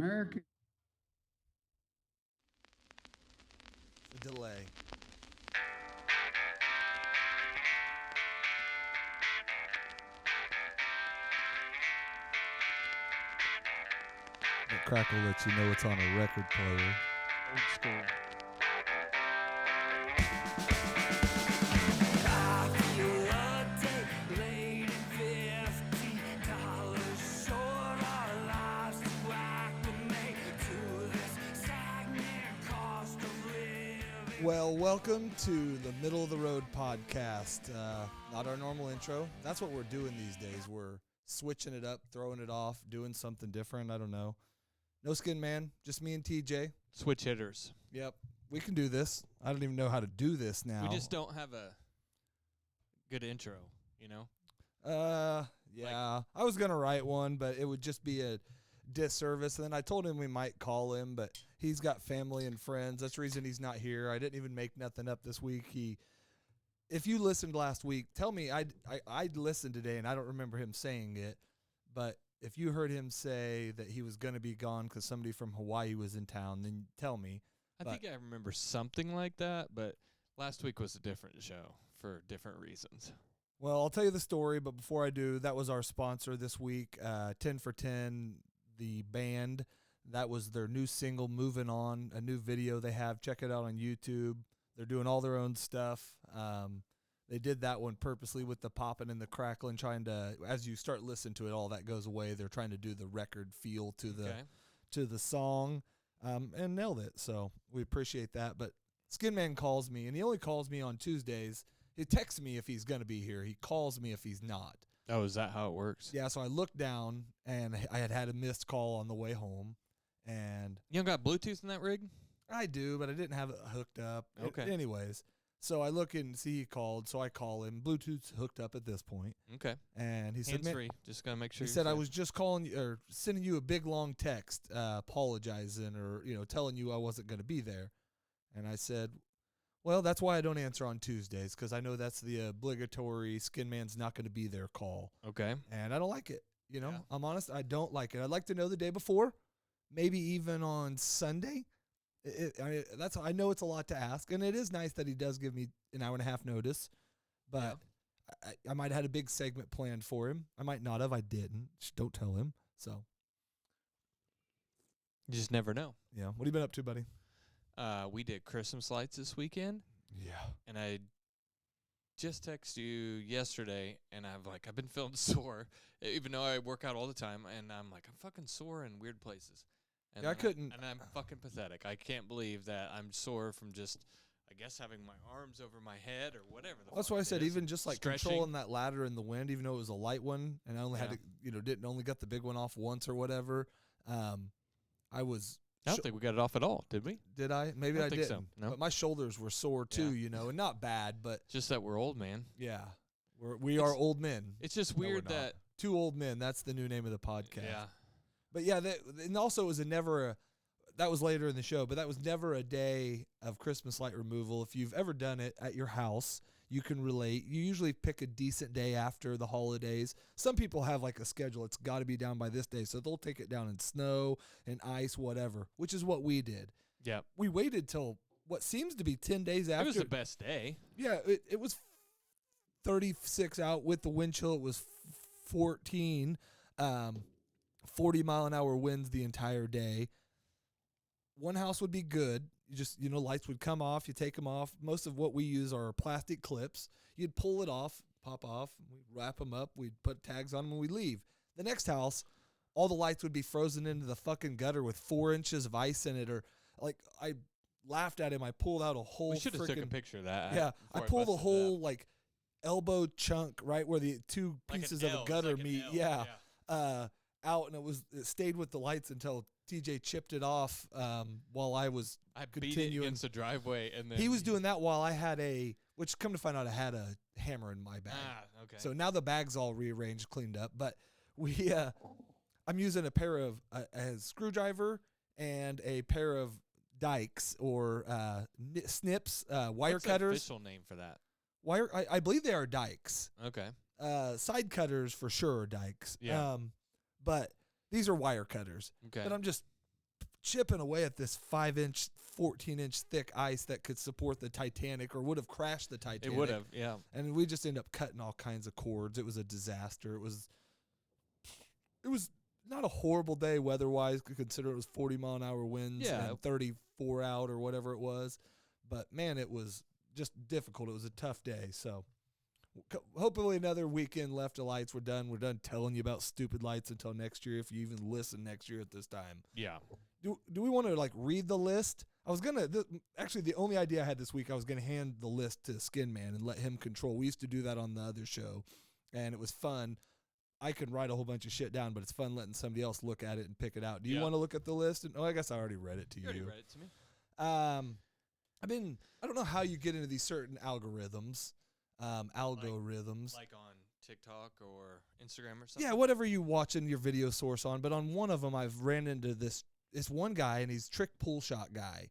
American. The delay. That crackle lets you know it's on a record player. Old school. Well, welcome to the Middle of the Road podcast. Not our normal intro. That's what we're doing these days. We're switching it up, throwing it off, doing something different. I don't know. No Skin Man, just me and TJ. Switch hitters. Yep, we can do this. I don't even know how to do this now. We just don't have a good intro, you know? Yeah. I was going to write one, but it would just be a disservice. And then I told him we might call him, but he's got family and friends. That's the reason he's not here. I didn't even make nothing up this week. If you listened last week, tell me. I listened today, and I don't remember him saying it, but if you heard him say that he was going to be gone because somebody from Hawaii was in town, then tell me. I think I remember something like that, but last week was a different show for different reasons. Well, I'll tell you the story, but before I do, that was our sponsor this week, 10 for 10, the band. That was their new single, Moving On, a new video they have. Check it out on YouTube. They're doing all their own stuff. They did that one purposely with the popping and the crackling, trying to, as you start listening to it, all that goes away. They're trying to do the record feel to the song, and nailed it. So we appreciate that. But Skin Man calls me, and he only calls me on Tuesdays. He texts me if he's going to be here. He calls me if he's not. Oh, is that how it works? Yeah, so I looked down, and I had a missed call on the way home. And you don't got Bluetooth in that rig? I do, but I didn't have it hooked up. Okay. Anyways, so I look and see he called, so I call him. Bluetooth's hooked up at this point. Okay. And he said, hands-free. Just got to make sure he said, I was just calling you or sending you a big, long text apologizing or, telling you I wasn't going to be there. And I said, well, that's why I don't answer on Tuesdays, because I know that's the obligatory Skin Man's not going to be there call. Okay. And I don't like it. Yeah. I'm honest. I don't like it. I'd like to know the day before, maybe even on Sunday. I know it's a lot to ask, and it is nice that he does give me an hour and a half notice, but yeah. I might have had a big segment planned for him. I might not have. I didn't. Just don't tell him. So you just never know. Yeah. What have you been up to, buddy? We did Christmas lights this weekend. Yeah. And I just texted you yesterday, and I've been feeling sore, even though I work out all the time, and I'm fucking sore in weird places. And yeah, I couldn't. And I'm fucking pathetic. I can't believe that I'm sore from just, I guess, having my arms over my head or whatever. That's why I said even just stretching. Controlling that ladder in the wind, even though it was a light one, and I only had to, didn't only got the big one off once or whatever. I don't think we got it off at all, did we? Did I? Maybe I think didn't. so. No. But my shoulders were sore too, and not bad, but just that we're old, man. Yeah, we are old men. It's just weird that two old men. That's the new name of the podcast. Yeah. But yeah, and also it was that was later in the show, but that was never a day of Christmas light removal. If you've ever done it at your house, you can relate. You usually pick a decent day after the holidays. Some people have a schedule. It's got to be down by this day, so they'll take it down in snow and ice, whatever, which is what we did. Yeah. We waited till what seems to be 10 days after. It was the best day. Yeah, it was 36 out with the wind chill. It was 14, 40-mile-an-hour winds the entire day. One house would be good. You just, lights would come off. You take them off. Most of what we use are plastic clips. You'd pull it off, pop off. We'd wrap them up. We'd put tags on them and we'd leave. The next house, all the lights would be frozen into the fucking gutter with 4 inches of ice in it. Or I laughed at him. I pulled out a whole. We should have taken a picture of that. Yeah, I pulled a whole elbow chunk right where the two pieces of a gutter meet. Out, and it stayed with the lights until TJ chipped it off while I was continuing. Beat it against the driveway, and then he was doing that while I had which come to find out I had a hammer in my bag. Ah, okay. So now the bag's all rearranged, cleaned up. But I'm using a pair of a screwdriver and a pair of dikes or snips, wire What's cutters. The official name for that? I believe they are dikes. Okay. Side cutters for sure are dikes. Yeah. But these are wire cutters. Okay. But I'm just chipping away at this 5-inch, 14-inch thick ice that could support the Titanic or would have crashed the Titanic. It would have, yeah. And we just ended up cutting all kinds of cords. It was a disaster. It was not a horrible day weather-wise, considering it was 40-mile-an-hour winds and 34 out or whatever it was. But, man, it was just difficult. It was a tough day. So hopefully another weekend left of lights. We're done. We're done telling you about stupid lights until next year, if you even listen next year at this time. Yeah. Do we want to, like, read the list? I was going to – actually, the only idea I had this week, I was going to hand the list to Skin Man and let him control. We used to do that on the other show, and it was fun. I can write a whole bunch of shit down, but it's fun letting somebody else look at it and pick it out. Do you want to look at the list? I guess I already read it to you. You already read it to me. I don't know how you get into these certain algorithms. Algorithms. Like on TikTok or Instagram or something? Yeah, whatever you watching your video source on. But on one of them, I've ran into this one guy, and he's trick pull shot guy.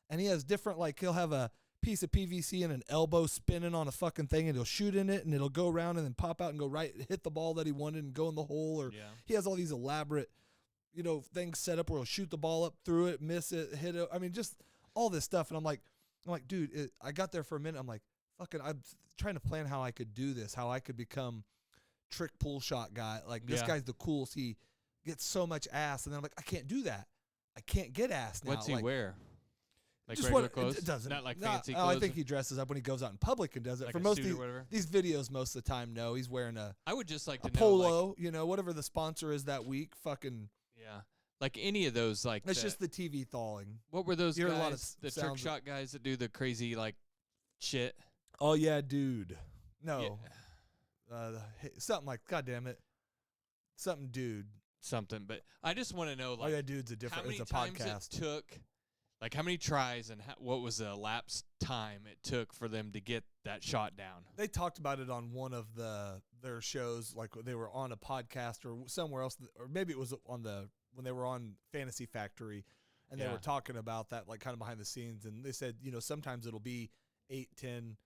And he has different, like, he'll have a piece of PVC and an elbow spinning on a fucking thing, and he'll shoot in it, and it'll go around and then pop out and go right, hit the ball that he wanted and go in the hole. Or he has all these elaborate, things set up where he'll shoot the ball up through it, miss it, hit it. I mean, just all this stuff. And I'm like, dude, I got there for a minute. I'm like, I'm trying to plan how I could do this, how I could become trick pull shot guy. Like, this guy's the coolest. He gets so much ass. And then I'm like, I can't do that. I can't get ass now. What's he wear? Like just regular clothes? It doesn't. Not like fancy clothes? I think he dresses up when he goes out in public and does it. Like for a most suit or whatever? These videos, most of the time, no. He's wearing I would just like to know, polo, whatever the sponsor is that week. Fucking. Yeah. Like any of those, like. It's just the TV thawing. What were those guys? A lot of the trick shot guys that do the crazy, like, shit? Oh, yeah, dude. No. Yeah. Something like, God damn it. Something dude. Something. But I just want to know, like. Oh, yeah, dude's it's a podcast. How many times it took. Like, how many tries and what was the elapsed time it took for them to get that shot down? They talked about it on one of their shows, like they were on a podcast or somewhere else, or maybe it was when they were on Fantasy Factory, and they were talking about that, like, kind of behind the scenes. And they said, sometimes it'll be 8, 10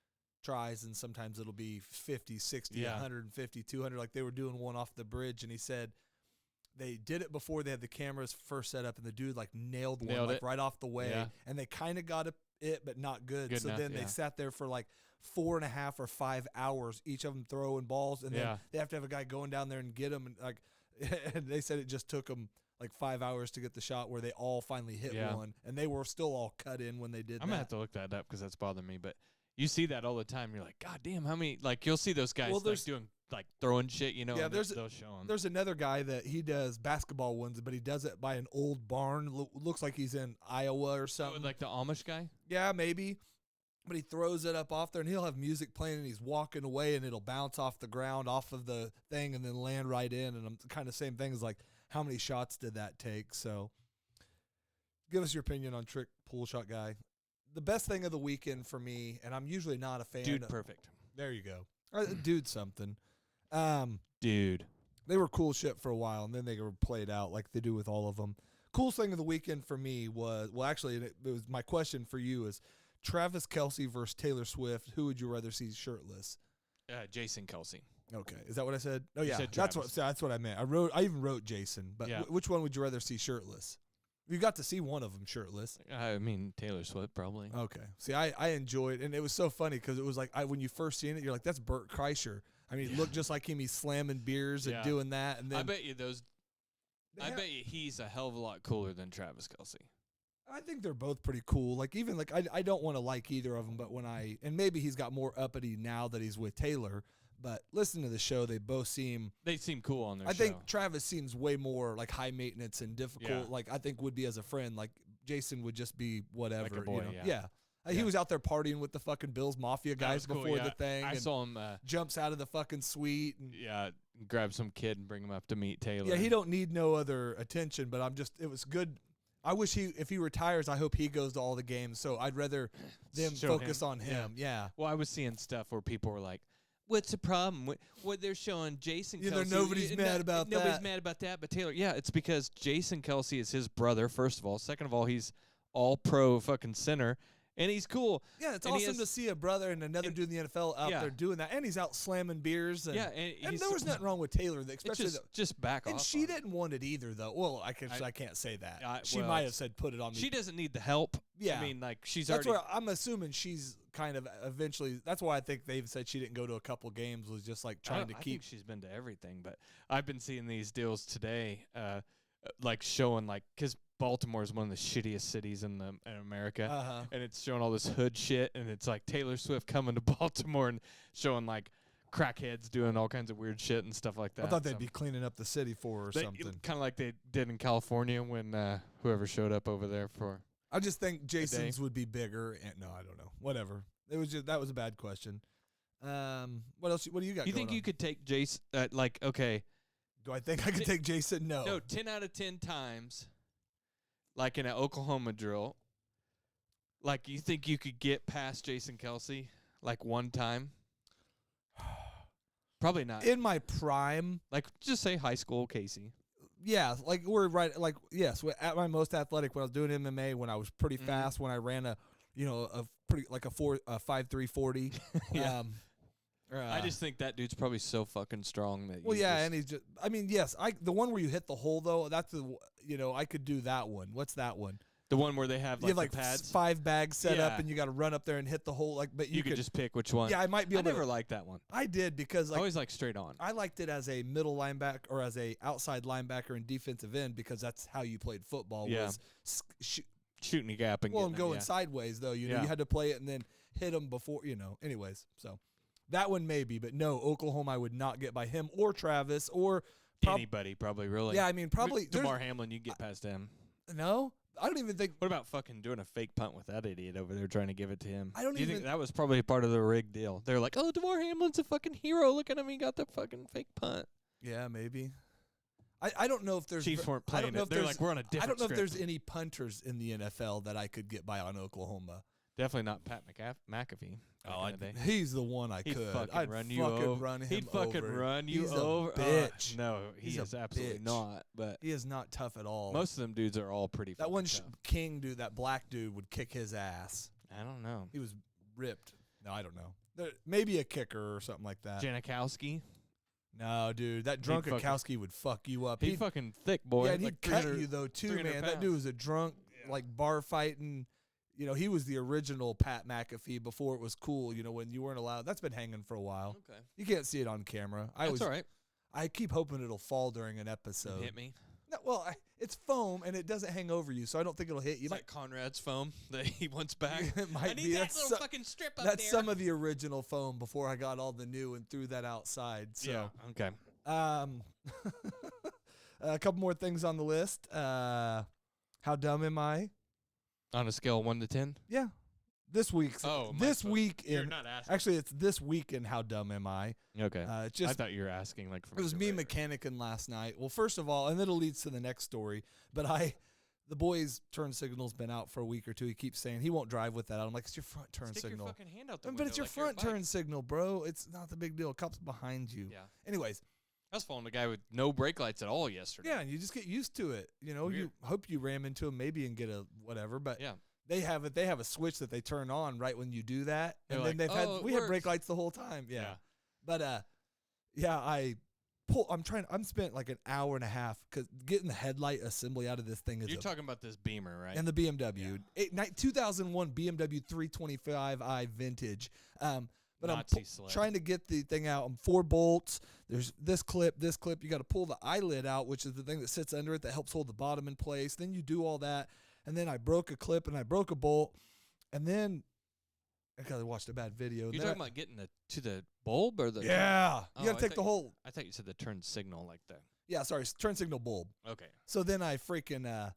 tries, and sometimes it'll be 50, 60, 150, 200. Like, they were doing one off the bridge, and he said they did it before they had the cameras first set up, and the dude, like, nailed one, like, right off the way. And they kind of got it, but not good. So then they sat there for, like, 4.5 or 5 hours, each of them throwing balls, and then they have to have a guy going down there and get them. And, like, and they said it just took them, like, 5 hours to get the shot where they all finally hit one, and they were still all cut in when they did that. I'm going to have to look that up because that's bothering me. But you see that all the time. You're like, God damn, how many? Like, you'll see those guys like doing, like, throwing shit, Yeah, and they'll show them. There's another guy that he does basketball ones, but he does it by an old barn. Looks like he's in Iowa or something. Like the Amish guy? Yeah, maybe. But he throws it up off there, and he'll have music playing, and he's walking away, and it'll bounce off the ground, off of the thing, and then land right in. And I'm kind of same thing as, like, how many shots did that take? So give us your opinion on trick pull shot guy. The best thing of the weekend for me, and I'm usually not a fan. Dude, perfect. There you go. Dude something. Dude. They were cool shit for a while, and then they were played out like they do with all of them. Coolest thing of the weekend for me was, well, actually, it was my question for you is Travis Kelce versus Taylor Swift. Who would you rather see shirtless? Jason Kelce. Okay, is that what I said? Oh, yeah, said that's what I meant. I even wrote Jason, but which one would you rather see shirtless? You got to see one of them shirtless. I mean, Taylor Swift, probably. Okay. See, I enjoyed, and it was so funny because it was like, when you first seen it, you're like, that's Bert Kreischer. I mean, it looked just like him. He's slamming beers and doing that. And then I bet you he's a hell of a lot cooler than Travis Kelce. I think they're both pretty cool. Like, even, like, I don't want to like either of them, but and maybe he's got more uppity now that he's with Taylor. But listen to the show, they seem cool on their show. I think Travis seems way more like high maintenance and difficult. Like, I think would be as a friend. Like, Jason would just be whatever. Like a boy, He was out there partying with the fucking Bills Mafia guys before the thing. I saw him jumps out of the fucking suite and grab some kid and bring him up to meet Taylor. Yeah, he don't need no other attention. But it was good. I wish if he retires, I hope he goes to all the games. So I'd rather them focus on him. Yeah. Well, I was seeing stuff where people were like, what's the problem? What they're showing Jason Kelce. Nobody's mad about that. Nobody's mad about that, but Taylor, it's because Jason Kelce is his brother, first of all. Second of all, he's all-pro fucking center. and he's cool. Yeah, it's And he awesome to has- see a brother and another dude in the NFL out Yeah. there doing that, and he's out slamming beers. And, Yeah, and and he's there was nothing wrong with Taylor, It's especially just back and off. she on it. didn't want it either, though. Well, I can't say that. She well, might have said put it on me. She doesn't need the help. Yeah. I mean, like she's That's already. where I'm assuming she's kind of eventually. That's why I think they've said she didn't go to a couple games, was just like trying to I keep. think she's been to everything, but I've been seeing these deals today, like showing like because Baltimore is one of the shittiest cities in America, and it's showing all this hood shit, and it's like Taylor Swift coming to Baltimore and showing like crackheads doing all kinds of weird shit and stuff like that. I thought they'd be cleaning up the city for her or something. Kind of like they did in California when whoever showed up over there for. I just think Jason's would be bigger. And no, I don't know. Whatever. It was just that was a bad question. What else? What do you got? You think you could take Jason? Like, okay. Do I think I could take Jason? No. No, 10 out of 10 times, like in an Oklahoma drill, like you think you could get past Jason Kelce, like one time? Probably not. In my prime, Like, just say high school Casey. yeah, like we're right. Like yes, at my most athletic when I was doing MMA, when I was pretty fast, when I ran a 5.3 40. Yeah. I just think that dude's probably so fucking strong that. Well, yeah, and he's just. I mean, yes, the one where you hit the hole though. That's I could do that one. What's that one? the one where they have You like, have like the pads. 5 bags set up, Yeah. and you got to run up there and hit the hole. Like, but You could just pick which one. Yeah, I might be I able. never liked that one. I did because I like always like straight on. I liked it as a middle linebacker or as a outside linebacker and defensive end because that's how you played football. Yeah. Was Shooting a gap and well, getting and going it, yeah. sideways though. You know, Yeah. you had to play it and then hit them before. Anyways, so that one maybe, but no, Oklahoma I would not get by him or Travis or Anybody probably really. yeah. I mean, probably DeMar Hamlin. You get past him. no. I don't even think. What about fucking doing a fake punt with that idiot over there trying to give it to him? I don't Do you even- think that was probably part of the rigged deal? They're like, oh, DeMar Hamlin's a fucking hero. Look at him. He got the fucking fake punt. Yeah, maybe. I don't know if there's. Chiefs weren't I don't playing know it. if They're there's- like, we're on a different I don't know if script. there's any punters in the NFL that I could get by on Oklahoma. Definitely not Pat McAfee. He's the one I He'd could. fucking I'd run you fucking over. run him He'd fucking over. run you He's over. A bitch. No, he He's a is absolutely bitch. not. But He is not tough at all. most of them dudes are all pretty. that one tough. King dude, that black dude, would kick his ass. I don't know. He was ripped. No, I don't know. Maybe a kicker or something like that. Janikowski. No, dude, that drunk fucking- Akowski would fuck you up. He's fucking thick, boy. yeah, and like he'd cut 300 you though too, 300 man. That dude was a drunk, like bar fighting. He was the original Pat McAfee before it was cool. When you weren't allowed. That's been hanging for a while. Okay. You can't see it on camera. That's all right. I keep hoping it'll fall during an episode. Hit me. No, well, it's foam and it doesn't hang over you, so I don't think it'll hit you. It's like Conrad's foam that he wants back. It might I need be. that That's little so- fucking strip up That's there. some of the original foam before I got all the new and threw that outside. So, Yeah. Okay. a couple more things on the list. How dumb am I? On a scale of 1 to 10. Yeah, this week's. Oh, my this fault. week You're in. not asking. Actually, it's this week in how dumb am I? Okay. It's I just thought you were asking like. From it was me mechanicking last night. Well, first of all, and it'll lead to the next story. But the boy's turn signal's been out for a week or two. He keeps saying he won't drive with that. I'm like, it's your front turn Stick signal. your fucking hand out the But window it's your like you're a front turn bike. signal, bro. It's not the big deal. Cop's behind you. Yeah. Anyways, I was following a guy with no brake lights at all yesterday. yeah, and you just get used to it. You Weird. hope you ram into him maybe and get a whatever. But Yeah. they have it. They have a switch that they turn on right when you do that, They're and like, then "Oh, it we had brake works." lights the whole time. Yeah. Yeah. But I'm spent like an hour and a half because getting the headlight assembly out of this thing is You're talking about this Beamer, right? and the BMW 2001 BMW 325i vintage. But Nazi I'm sled. trying to get the thing out. I'm 4 bolts. There's this clip. You got to pull the eyelid out, which is the thing that sits under it that helps hold the bottom in place. Then you do all that, and then I broke a clip and I broke a bolt, and then I watched a bad video. You're talking about getting to the bulb or the yeah, Oh, you got I to take thought the whole. I thought you said the turn signal like that. Yeah, sorry, turn signal bulb. Okay. So then I freaking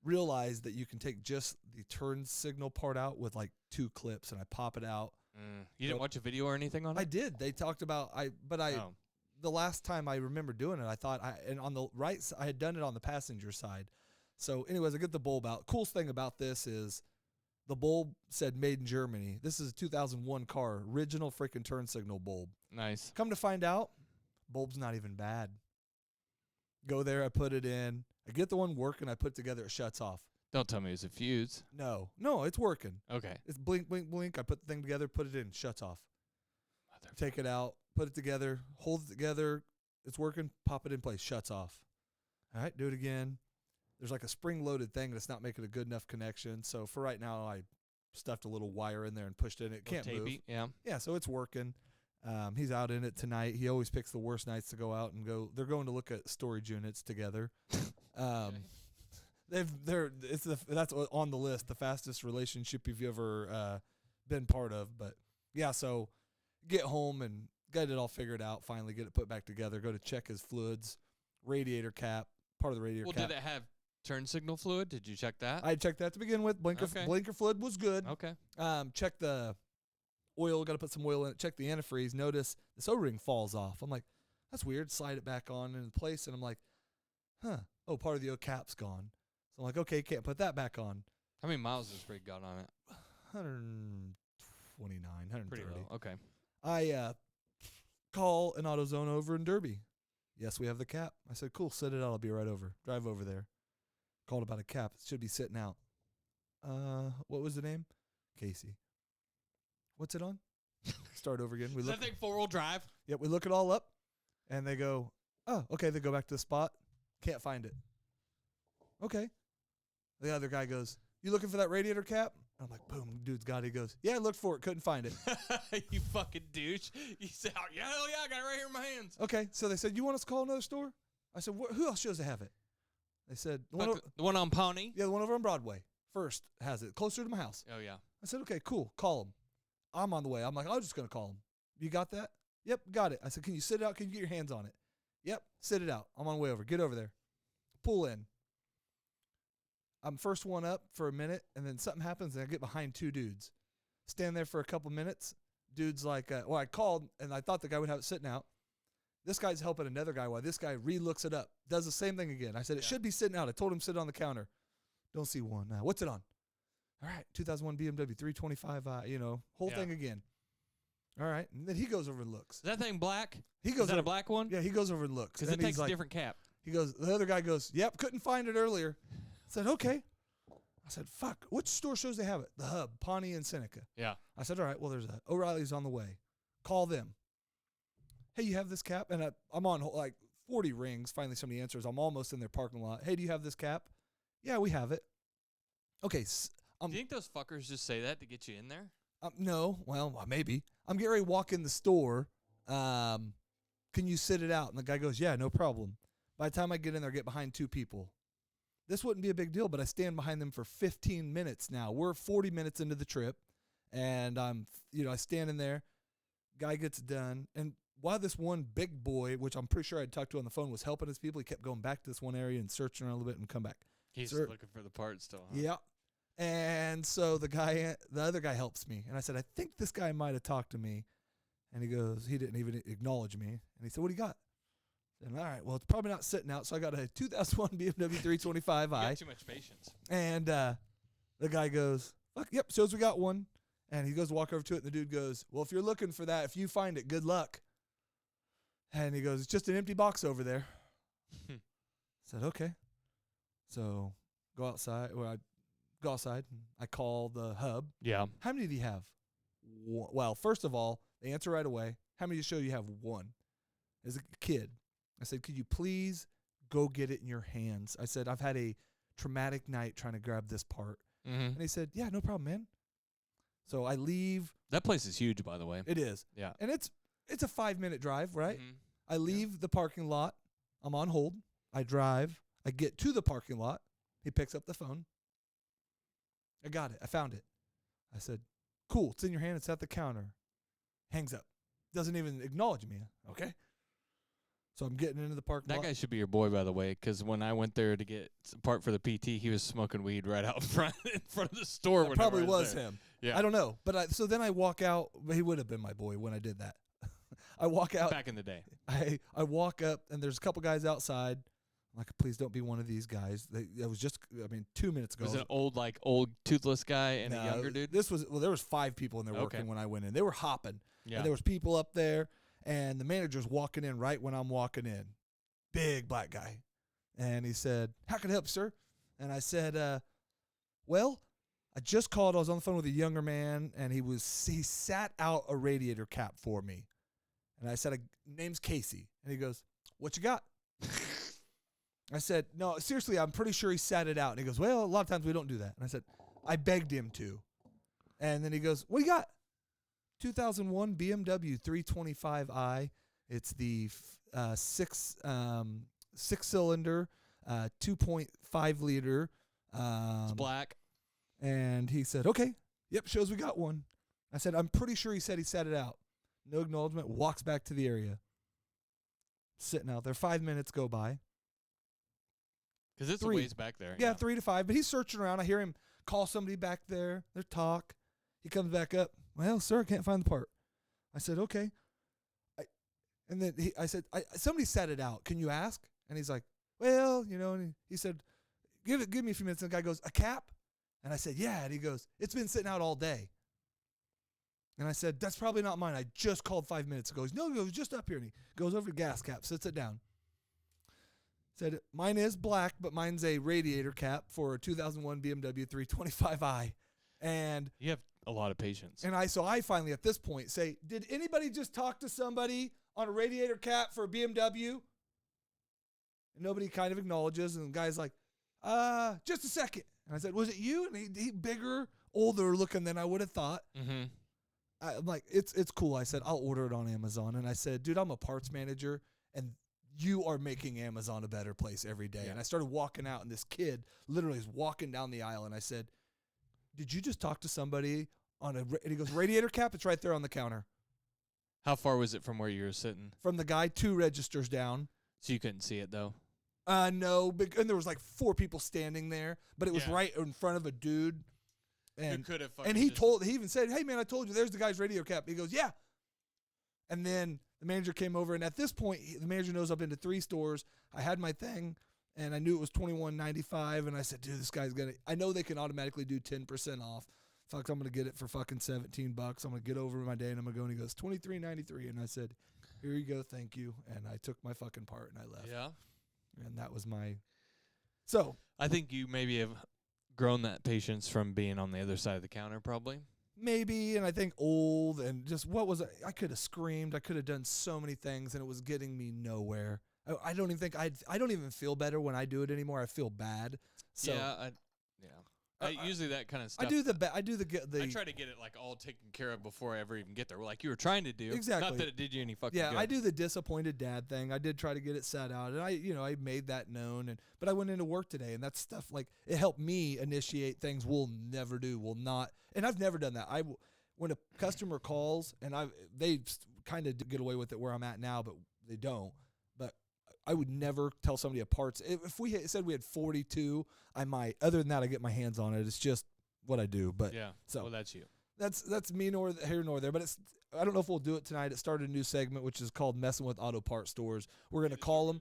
realized that you can take just the turn signal part out with like 2 clips, and I pop it out. You didn't watch a video or anything on it? I did. They talked about Oh. the last time I remember doing it, I thought and on the right I had done it on the passenger side. So anyways, I get the bulb out. Coolest thing about this is the bulb said made in Germany. This is a 2001 car, original freaking turn signal bulb. Nice. Come to find out, bulb's not even bad. Go there, I put it in. I get the one working, I put it together, it shuts off. Don't tell me it's a fuse. No, it's working. Okay. It's blink, blink, blink. I put the thing together, put it in, shuts off. Take it out, put it together, hold it together. It's working. Pop it in place, shuts off. All right, do it again. There's like a spring-loaded thing that's not making a good enough connection. So for right now, I stuffed a little wire in there and pushed it in. It can't move. Yeah, so it's working. He's out in it tonight. He always picks the worst nights to go out and go. They're going to look at storage units together. That's on the list. The fastest relationship you've ever been part of. But yeah, so get home and get it all figured out. Finally, get it put back together. Go to check his fluids, radiator cap, part of the radiator cap. Well, did it have turn signal fluid? Did you check that? I checked that to begin with. Blinker fluid was good. Okay. Check the oil. Got to put some oil in it. Check the antifreeze. Notice this O-ring falls off. I'm like, that's weird. Slide it back on in place, and I'm like, oh, part of the O cap's gone. So I'm like, okay, can't put that back on. How many miles has Rig got on it? 129, 130. Pretty low. Okay. I call an AutoZone over in Derby. Yes, we have the cap. I said, cool, set it out. I'll be right over. Drive over there. Called about a cap. It should be sitting out. What was the name? Casey. What's it on? Start over again. Is that thing 4-wheel drive? Yep, we look it all up, and they go, oh, okay. They go back to the spot. Can't find it. Okay. The other guy goes, you looking for that radiator cap? I'm like, boom, dude's got it. He goes, yeah, I looked for it, couldn't find it. You fucking douche. You said, oh, yeah, hell yeah, I got it right here in my hands. Okay, so they said, you want us to call another store? I said, who else shows to have it? They said, the one on Pawnee? Yeah, the one over on Broadway. First has it, closer to my house. Oh, yeah. I said, okay, cool, call him. I'm on the way. I'm like, I was just going to call him. You got that? Yep, got it. I said, can you sit it out? Can you get your hands on it? Yep, sit it out. I'm on the way over. Get over there. Pull in. I'm first one up for a minute, and then something happens, and I get behind two dudes. Stand there for a couple minutes. Dude's like, I called, and I thought the guy would have it sitting out. This guy's helping another guy while this guy re-looks it up. Does the same thing again. I said, it should be sitting out. I told him to sit on the counter. Don't see one. What's it on? All right, 2001 BMW 325, whole thing again. All right, and then he goes over and looks. Is that thing black? He goes Is that a black one? Yeah, he goes over and looks. Because it takes a different cap. He goes, the other guy goes, yep, couldn't find it earlier. I said, okay. I said, fuck, which store shows they have it? The Hub, Pawnee and Seneca. Yeah. I said, all right, well, there's a O'Reilly's on the way. Call them. Hey, you have this cap? And I'm on like 40 rings. Finally, somebody answers. I'm almost in their parking lot. Hey, do you have this cap? Yeah, we have it. Okay. Do you think those fuckers just say that to get you in there? No. Well, maybe. I'm getting ready to walk in the store. Can you sit it out? And the guy goes, yeah, no problem. By the time I get in there, I get behind two people. This wouldn't be a big deal, but I stand behind them for 15 minutes now. We're 40 minutes into the trip, and I stand in there. Guy gets done, and while this one big boy, which I'm pretty sure I'd talked to on the phone, was helping his people, he kept going back to this one area and searching around a little bit and come back. He's looking for the part still, huh? Yeah. And so the other guy helps me, and I said, I think this guy might have talked to me. And he goes, he didn't even acknowledge me. And he said, what do you got? And all right, well, it's probably not sitting out. So I got a 2001 BMW 325i. You got too much patience. And the guy goes, fuck, yep, shows we got one. And he goes to walk over to it, and the dude goes, well, if you're looking for that, if you find it, good luck. And he goes, it's just an empty box over there. I said, okay. So go outside. Well, I go outside. And I call the Hub. Yeah. How many do you have? Well, first of all, they answer right away. How many show you have? One. As a kid. I said, could you please go get it in your hands? I said, I've had a traumatic night trying to grab this part. Mm-hmm. And he said, yeah, no problem, man. So I leave. That place is huge, by the way. It is. Yeah. And it's a 5-minute drive, right? Mm-hmm. I leave the parking lot. I'm on hold. I drive. I get to the parking lot. He picks up the phone. I got it. I found it. I said, cool. It's in your hand. It's at the counter. Hangs up. Doesn't even acknowledge me. Okay. So I'm getting into the parking lot. That guy should be your boy, by the way, because when I went there to get a part for the PT, he was smoking weed right out in front of the store. It probably was there. him. Yeah. I don't know. But so then I walk out. He would have been my boy when I did that. I walk out. Back in the day. I walk up, and there's a couple guys outside. I'm like, please don't be one of these guys. That was just, 2 minutes ago. Was it an old toothless guy and a younger dude? There was 5 people in there working when I went in. They were hopping. Yeah. And there was people up there, and the manager's walking in right when I'm walking in. Big black guy. And he said, how can I help you, sir? And I said, Well, I just called. I was on the phone with a younger man, and he sat out a radiator cap for me. And I said, name's Casey. And he goes, what you got? I said, no, seriously, I'm pretty sure he sat it out. And he goes, well, a lot of times we don't do that. And I said, I begged him to. And then he goes, what do you got? 2001 BMW 325i. It's the six-cylinder, 2.5 liter. It's black. And he said, okay, yep, shows we got one. I said, I'm pretty sure he said he sat it out. No acknowledgement, walks back to the area. Sitting out there. 5 minutes go by. Because it's a ways back there. Yeah, 3 to 5. But he's searching around. I hear him call somebody back there. They talk. He comes back up. Well, sir, I can't find the part. I said, okay. And then I said, somebody set it out. Can you ask? And he's like, well, and he said, give me a few minutes. And the guy goes, a cap? And I said, yeah. And he goes, it's been sitting out all day. And I said, that's probably not mine. I just called 5 minutes ago. He goes, no, it was just up here. And he goes over to gas cap, sits it down. Said, mine is black, but mine's a radiator cap for a 2001 BMW 325i. And you have a lot of patience. And I finally, at this point, say, did anybody just talk to somebody on a radiator cap for a BMW? And nobody kind of acknowledges. And the guy's like, just a second. And I said, was it you? And he bigger, older looking than I would have thought. Mm-hmm. I'm like, it's cool. I said, I'll order it on Amazon. And I said, dude, I'm a parts manager, and you are making Amazon a better place every day. Yeah. And I started walking out, and this kid literally is walking down the aisle, and I said, did you just talk to somebody on and he goes, radiator cap? It's right there on the counter. How far was it from where you were sitting? From the guy 2 registers down. So you couldn't see it, though? No, and there was like 4 people standing there, but it was right in front of a dude. And he even said, hey, man, I told you, there's the guy's radio cap. He goes, yeah. And then the manager came over, and at this point, the manager knows I've been to 3 stores. I had my thing, and I knew it was $21.95, and I said, dude, this guy's going to – I know they can automatically do 10% off. Fuck, I'm going to get it for fucking $17. I'm going to get over my day, and I'm going to go, and he goes, $23.93. And I said, here you go, thank you. And I took my fucking part, and I left. Yeah. And that was my – so – I think you maybe have grown that patience from being on the other side of the counter, probably. Maybe, and I think old, and just what was it? I could have screamed. I could have done so many things, and it was getting me nowhere. I don't even think I don't even feel better when I do it anymore. I feel bad. So usually that kind of stuff. I do the I try to get it like all taken care of before I ever even get there. Like you were trying to do. Exactly. Not that it did you any fucking good. Yeah, I do the disappointed dad thing. I did try to get it set out, and I made that known. But I went into work today, and that's stuff like it helped me initiate things we'll never do. Will not, and I've never done that. When a customer calls, and they kind of get away with it where I'm at now, but they don't. But I would never tell somebody a parts. If we said we had 42, I might. Other than that, I get my hands on it. It's just what I do. But yeah, so well, that's you. That's me nor here nor there. But I don't know if we'll do it tonight. It started a new segment which is called Messing with Auto Parts Stores. We're gonna call them.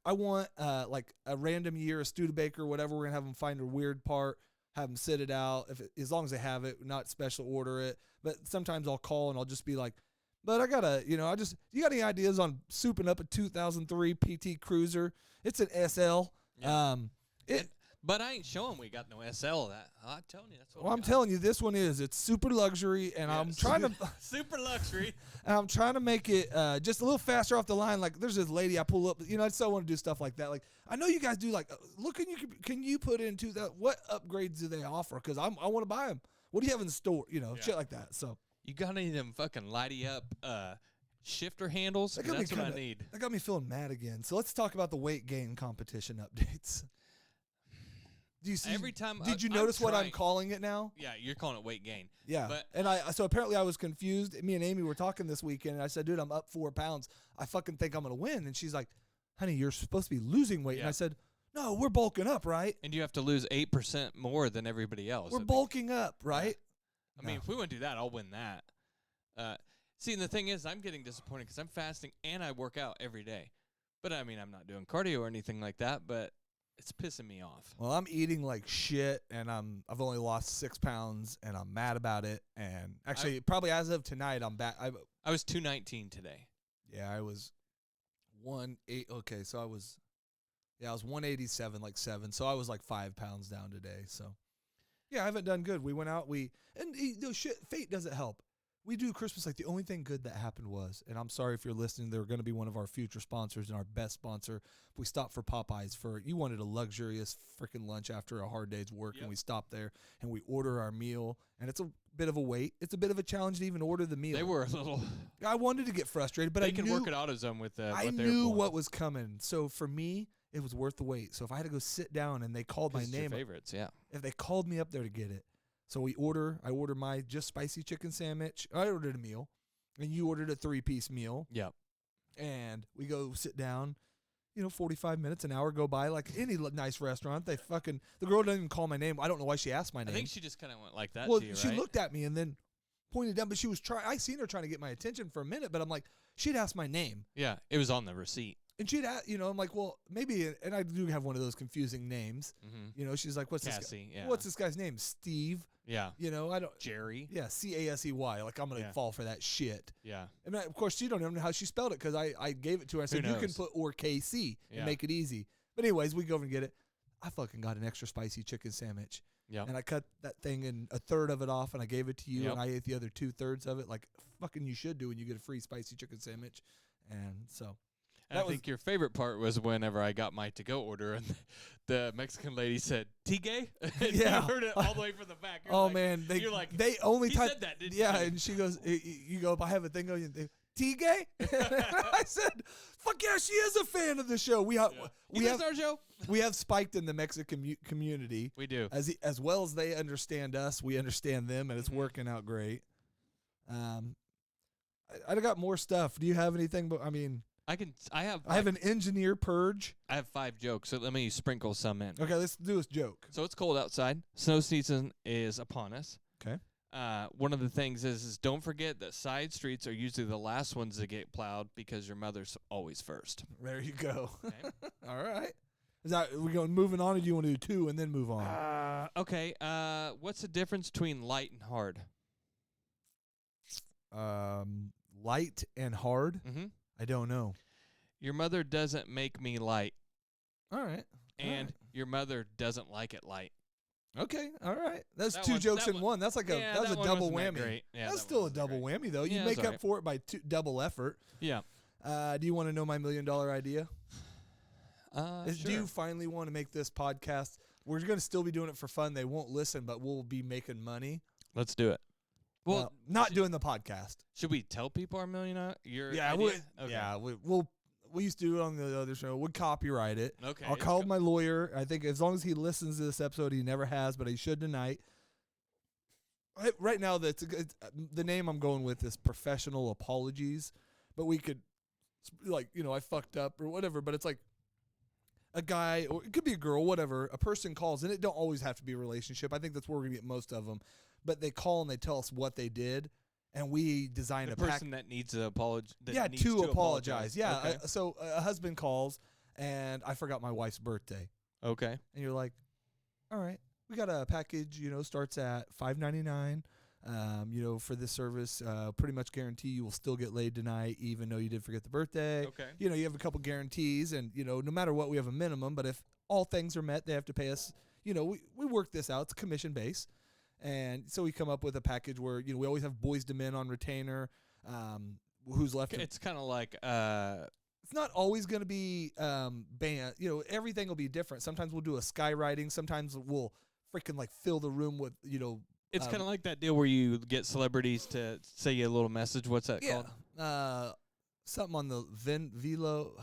I want like a random year, a Studebaker, whatever. We're gonna have them find a weird part, have them sit it out. As long as they have it, not special order it. But sometimes I'll call and I'll just be like, but I gotta, you got any ideas on souping up a 2003 PT Cruiser? It's an SL. Yeah. But I ain't showing we got no SL of that. I'm telling you, that's what. Well, I'm telling you, this one is. It's super luxury, and I'm trying to super luxury. And I'm trying to make it just a little faster off the line. Like there's this lady I pull up. I still want to do stuff like that. Like I know you guys do. Like, look, can you put in 2000? What upgrades do they offer? Because I want to buy them. What do you have in the store? Shit like that. So you got any of them fucking lighty up shifter handles? That's what I need. That got me feeling mad again. So let's talk about the weight gain competition updates. Do you see? Every time did you notice what I'm calling it now? Yeah, you're calling it weight gain. Yeah, so apparently I was confused. Me and Amy were talking this weekend, and I said, "Dude, I'm up 4 pounds. I fucking think I'm gonna win." And she's like, "Honey, you're supposed to be losing weight." Yeah. And I said, "No, we're bulking up, right?" And you have to lose 8% more than everybody else. We're bulking up, right? Yeah. I mean, if we want to do that, I'll win that. See, and the thing is, I'm getting disappointed because I'm fasting and I work out every day. But I mean, I'm not doing cardio or anything like that. But it's pissing me off. Well, I'm eating like shit, and I've only lost 6 pounds, and I'm mad about it. And actually, probably as of tonight, I'm back. I was 219 today. Yeah, I was 180. Okay, so I was 187, like 7. So I was like 5 pounds down today. So Yeah, I haven't done good. We went out, shit, fate doesn't help. We do Christmas like the only thing good that happened was, and I'm sorry if you're listening, they're going to be one of our future sponsors and our best sponsor. We stopped for Popeyes you wanted a luxurious freaking lunch after a hard day's work, and we stopped there and we order our meal, and it's a bit of a wait. It's a bit of a challenge to even order the meal. They were a little. I wanted to get frustrated, but they can work at AutoZone with I knew what was coming. So for me, it was worth the wait. So if I had to go sit down and they called my name, your favorites, yeah. If they called me up there to get it. So I order my just spicy chicken sandwich. I ordered a meal, and you ordered a 3-piece meal. Yep. And we go sit down, 45 minutes, an hour go by, like any nice restaurant. The girl doesn't even call my name. I don't know why she asked my name. I think she just kind of went like that to you, right? She looked at me and then pointed down, but she was I seen her trying to get my attention for a minute, but I'm like, she'd asked my name. Yeah, it was on the receipt. And she'd ask, I'm like, well, maybe, and I do have one of those confusing names. Mm-hmm. She's like, what's Cassie, this guy? Yeah. What's this guy's name? Steve. Yeah. I don't. Jerry. Yeah, Casey. Like, I'm going to fall for that shit. Yeah. And of course, she don't even know how she spelled it because I gave it to her. I said, you can put or KC and make it easy. But anyways, we go over and get it. I fucking got an extra spicy chicken sandwich. Yeah. And I cut that thing in a third of it off and I gave it to you and I ate the other 2/3 of it like fucking you should do when you get a free spicy chicken sandwich. And so. And I think your favorite part was whenever I got my to-go order and the Mexican lady said, "Tigay?" And Yeah. you heard it all the way from the back. Man. They only said that, didn't yeah, you? and she goes, you go, I have a thing going, Tigay? I said, fuck yeah, she is a fan of the show. We have our show. We have spiked in the Mexican community. We do. As well as they understand us, we understand them, and it's working out great. I got more stuff. Do you have anything? But I have an engineer purge. I have 5 jokes, so let me sprinkle some in. Okay, let's do this joke. So it's cold outside. Snow season is upon us. Okay. One of the things is don't forget that side streets are usually the last ones to get plowed because your mother's always first. There you go. Okay. All right. We going moving on, or do you want to do 2 and then move on? Okay. What's the difference between light and hard? Light and hard? Mm-hmm. I don't know. Your mother doesn't make me light. All right. And your mother doesn't like it light. Okay. All right. That's 2 jokes in one. That's like that was a double whammy. Yeah, that's still a double whammy, though. You make up for it by double effort. Yeah. Do you want to know my $1 million idea? Sure. Do you finally want to make this podcast? We're going to still be doing it for fun. They won't listen, but we'll be making money. Let's do it. Well, not doing the podcast. Should we tell people our $1 million? Yeah, okay. Yeah, we used to do it on the other show. We'd copyright it. Okay. I'll call my lawyer. I think as long as he listens to this episode, he never has, but he should tonight. Right now, the name I'm going with is Professional Apologies, but we could, I fucked up or whatever, but it's like a guy, or it could be a girl, whatever, a person calls, and it don't always have to be a relationship. I think that's where we're going to get most of them. But they call and they tell us what they did, and we design the a pack. person that needs to apologize. To apologize. Yeah. Okay. So a husband calls, and I forgot my wife's birthday. Okay. And you're like, all right, we got a package, starts at $5.99. For this service, pretty much guarantee you will still get laid tonight, even though you did forget the birthday. Okay. You have a couple guarantees, and, no matter what, we have a minimum. But if all things are met, they have to pay us. We work this out. It's commission based. And so we come up with a package where, we always have Boys to Men on retainer. Who's left? It's kind of like it's not always going to be band. Everything will be different. Sometimes we'll do a skywriting. Sometimes we'll freaking fill the room with, It's kind of like that deal where you get celebrities to say you a little message. What's that called? Something on the Velo.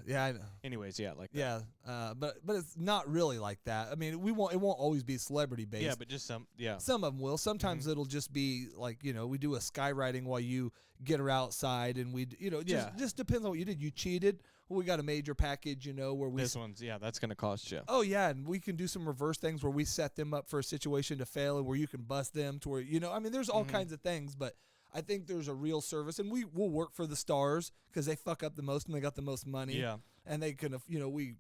Yeah, I know. Anyways, yeah, like that. Yeah, but it's not really like that. I mean, it won't always be celebrity based. Yeah, but just some. Yeah, some of them will. Sometimes it'll just be like we do a skywriting while you get her outside, and we just depends on what you did. You cheated. Well, we got a major package, where we. This one's that's gonna cost you. Oh yeah, and we can do some reverse things where we set them up for a situation to fail, and where you can bust them to where I mean, there's all kinds of things, but. I think there's a real service, and we'll work for the stars because they fuck up the most and they got the most money. Yeah. And they can, we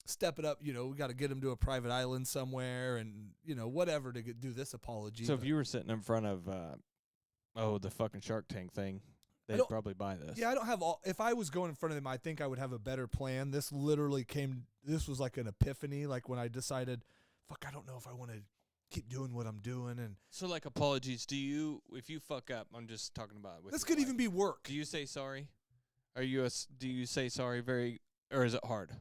step it up. We got to get them to a private island somewhere and, whatever to do this apology. So if you were sitting in front of, the fucking Shark Tank thing, they'd probably buy this. Yeah, I don't have if I was going in front of them, I think I would have a better plan. This literally this was like an epiphany, like when I decided, fuck, I don't know if I want to keep doing what I'm doing. And so, like, apologies. If you fuck up, I'm just talking about with this could even be work. Do you say sorry? Do you say sorry or is it hard?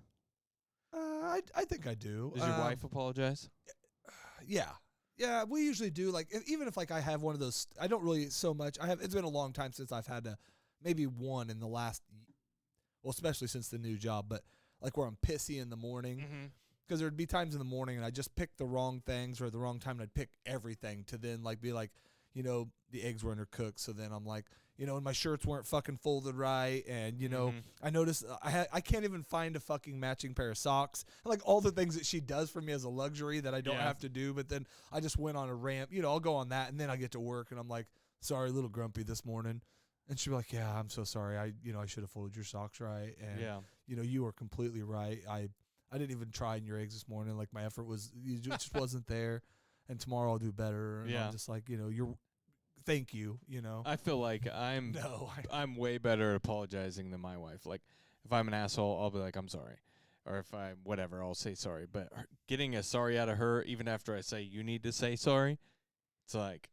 I think I do. Does your wife apologize? Yeah. Yeah, we usually do. Like, even if, like, I have one of those, I don't really so much. It's been a long time since I've had maybe one in the last, well, especially since the new job, but, like, where I'm pissy in the morning. Because there'd be times in the morning and I just pick the wrong things or the wrong time, and I'd pick everything to then, like, be like, the eggs were undercooked. So then I'm like, and my shirts weren't fucking folded right. And, I noticed I can't even find a fucking matching pair of socks. Like, all the things that she does for me as a luxury that I don't have to do. But then I just went on a ramp. I'll go on that, and then I get to work, and I'm like, sorry, a little grumpy this morning. And she'll be like, yeah, I'm so sorry. I should have folded your socks right. And, you were completely right. I didn't even try in your eggs this morning. Like, my effort it just wasn't there. And tomorrow I'll do better. And I'm just like, thank you, I feel like I'm way better at apologizing than my wife. Like, if I'm an asshole, I'll be like, I'm sorry. Or if I'm whatever, I'll say sorry. But getting a sorry out of her, even after I say you need to say sorry, it's like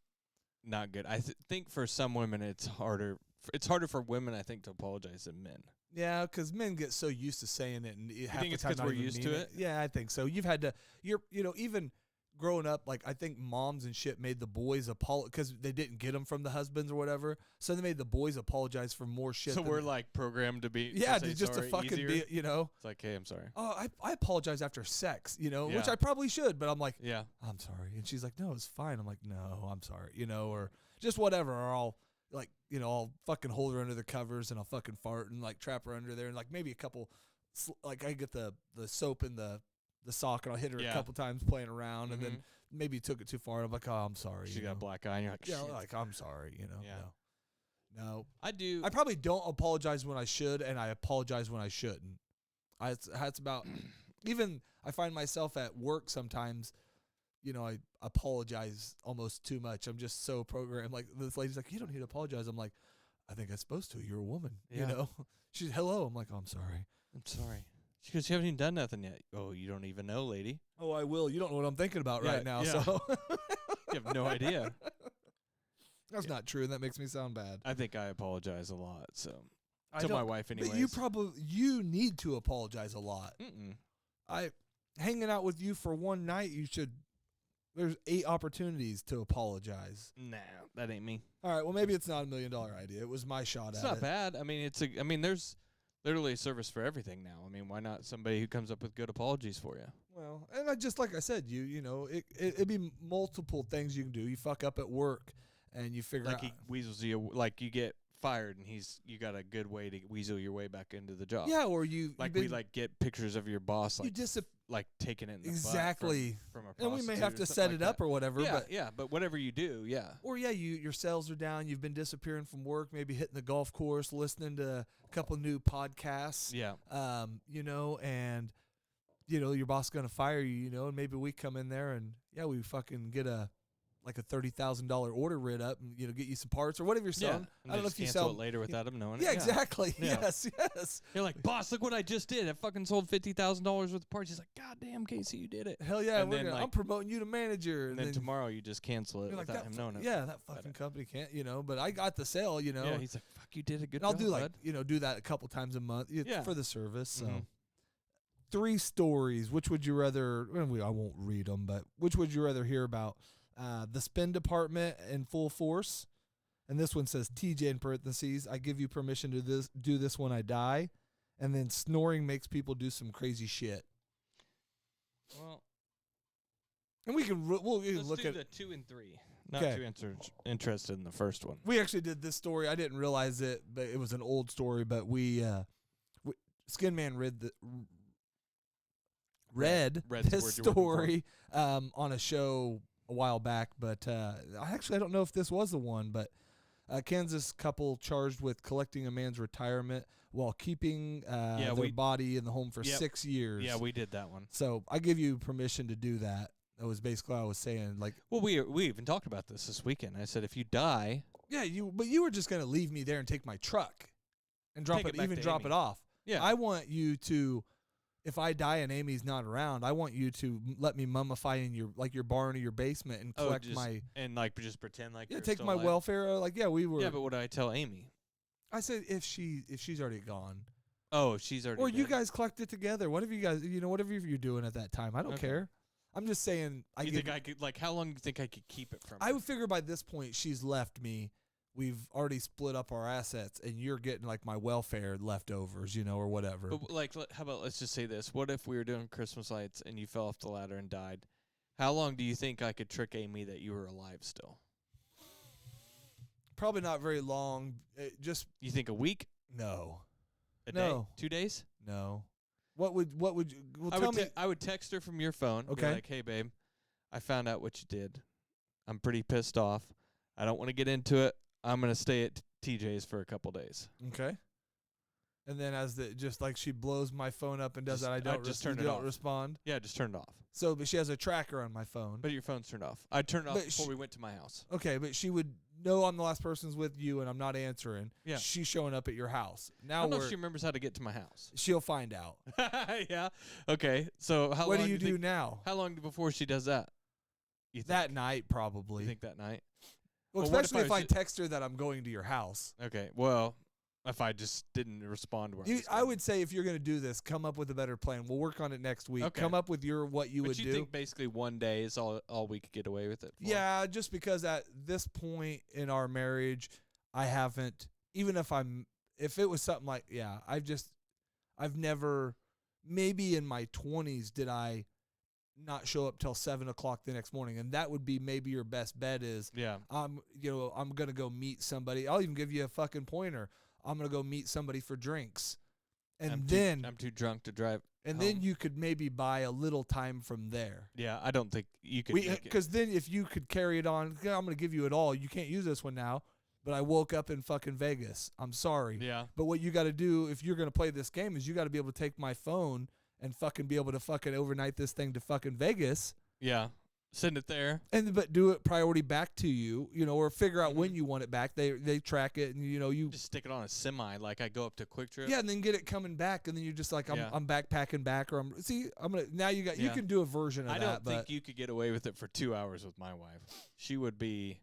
not good. I think for some women it's harder. It's harder for women, I think, to apologize than men. Yeah, because men get so used to saying it, and half think the it's time 'cause we're used to it? Yeah, I think so. You've had to, even growing up, like, I think moms and shit made the boys apologize because they didn't get them from the husbands or whatever. So they made the boys apologize for more shit. So we're like programmed to be to fucking easier. be, It's like, hey, I'm sorry. Oh, I apologize after sex, which I probably should, but I'm like, I'm sorry. And she's like, no, it's fine. I'm like, no, I'm sorry, or just whatever. Or I'll like, I'll fucking hold her under the covers and I'll fucking fart and like trap her under there, and like maybe a couple, like, I get the soap in the sock, and I'll hit her a couple times playing around, and then maybe took it too far. And I'm like, oh, I'm sorry. She got a black eye, and you're like, shit. Like, I'm sorry, No. I do. I probably don't apologize when I should, and I apologize when I shouldn't. That's about, even I find myself at work sometimes, I apologize almost too much. I'm just so programmed. Like, this lady's like, you don't need to apologize. I'm like, I think I'm supposed to. You're a woman, She's, hello. I'm like, oh, I'm sorry. I'm sorry. She goes, you haven't even done nothing yet. Oh, you don't even know, lady. Oh, I will. You don't know what I'm thinking about right now, so. You have no idea. That's not true, and that makes me sound bad. I think I apologize a lot, so. To my wife anyways. But you need to apologize a lot. Hanging out with you for one night, there's 8 opportunities to apologize. Nah, that ain't me. All right, well, maybe it's not $1 million idea. It was my shot at it. It's not bad. I mean, there's literally a service for everything now. I mean, why not somebody who comes up with good apologies for you? Well, and like I said, it'd be multiple things you can do. You fuck up at work, and you figure out. Like, he weasels you, like, you get fired, and you got a good way to weasel your way back into the job. Yeah, or we get pictures of your boss, like taking it in the exactly butt from a and we may have to set it up or whatever. But whatever you do, or your sales are down. You've been disappearing from work, maybe hitting the golf course, listening to a couple new podcasts. And your boss is gonna fire you. And maybe we come in there and we fucking get a $30,000 order writ up, and get you some parts or whatever you're selling. I don't know if you sell it later without them knowing it. Exactly. Yeah. Yes. You're like, boss, look what I just did. I fucking sold $50,000 worth of parts. He's like, God damn, Casey, you did it. Hell yeah! I'm promoting you to manager. And then tomorrow you just cancel it without him knowing it. Yeah, that fucking company can't. But I got the sale. Yeah, he's like, fuck, you did a good job. I'll do do that a couple times a month for the service. So. 3 stories. Which would you rather? I won't read them, but which would you rather hear about? The spin department in full force, and this one says TJ in parentheses. I give you permission to do this when I die, and then snoring makes people do some crazy shit. Well, and we'll look at the 2 and 3. Not too interested in the first one. We actually did this story. I didn't realize it, but it was an old story. But we Skin Man read this story on a show a while back, but I don't know if this was the one, but a Kansas couple charged with collecting a man's retirement while keeping their body in the home for 6 years. Yeah, we did that one. So I give you permission to do that. That was basically what I was saying. Like, well, we even talked about this weekend. I said, if you die, but you were just gonna leave me there and take my truck and drop it off. Yeah, I want you to if I die and Amy's not around, I want you to let me mummify in your barn or your basement and collect just pretend like you're take still my alive? welfare. We were. Yeah, but what do I tell Amy? I said if she's already gone. Oh, she's already. Or dead. you guys collect it together. Whatever you guys, whatever you're doing at that time. I don't care. I'm just saying. You think I could how long do you think I could keep it from? I her? would figure by this point she's left me. We've already split up our assets, and you're getting like my welfare leftovers, or whatever. But how about let's just say this: what if we were doing Christmas lights and you fell off the ladder and died? How long do you think I could trick Amy that you were alive still? Probably not very long. You think a week? No. A day? 2 days? No. What would you? Well, tell me. I would text her from your phone. Okay. Be like, hey babe, I found out what you did. I'm pretty pissed off. I don't want to get into it. I'm gonna stay at TJ's for a couple days. Okay. And then she blows my phone up and does that, I don't respond. Yeah, just turn it off. So, but she has a tracker on my phone. But your phone's turned off. I turned it off before we went to my house. Okay, but she would know I'm the last person's with you and I'm not answering. Yeah. She's showing up at your house. Now I don't know if she remembers how to get to my house. She'll find out. Yeah. Okay. So what do you do now? How long before she does that? You think? That night, probably. You think that night? Well, especially if I text her that I'm going to your house. Okay. Well, if I just didn't respond, I would say if you're going to do this, come up with a better plan. We'll work on it next week. Okay. Come up with what you would do. But you think basically 1 day is all we could get away with it for? Yeah, just because at this point in our marriage, I haven't, even if it was something like, I've never, maybe in my 20s did I not show up till 7 o'clock the next morning, and that would be maybe your best bet is, I'm gonna go meet somebody. I'll even give you a fucking pointer. I'm gonna go meet somebody for drinks, and I'm too drunk to drive. And then you could maybe buy a little time from there. Yeah, I don't think you could. Because then if you could carry it on, I'm gonna give you it all. You can't use this one now. But I woke up in fucking Vegas. I'm sorry. Yeah. But what you got to do if you're gonna play this game is you got to be able to take my phone and fucking be able to fucking overnight this thing to fucking Vegas. Yeah. Send it there. But do it priority back to you, or figure out when you want it back. They track it, and you just stick it on a semi, like I go up to Quick Trip. Yeah, and then get it coming back, and then you're just like I'm backpacking back, or you can do a version of that. I don't think you could get away with it for 2 hours with my wife. She would be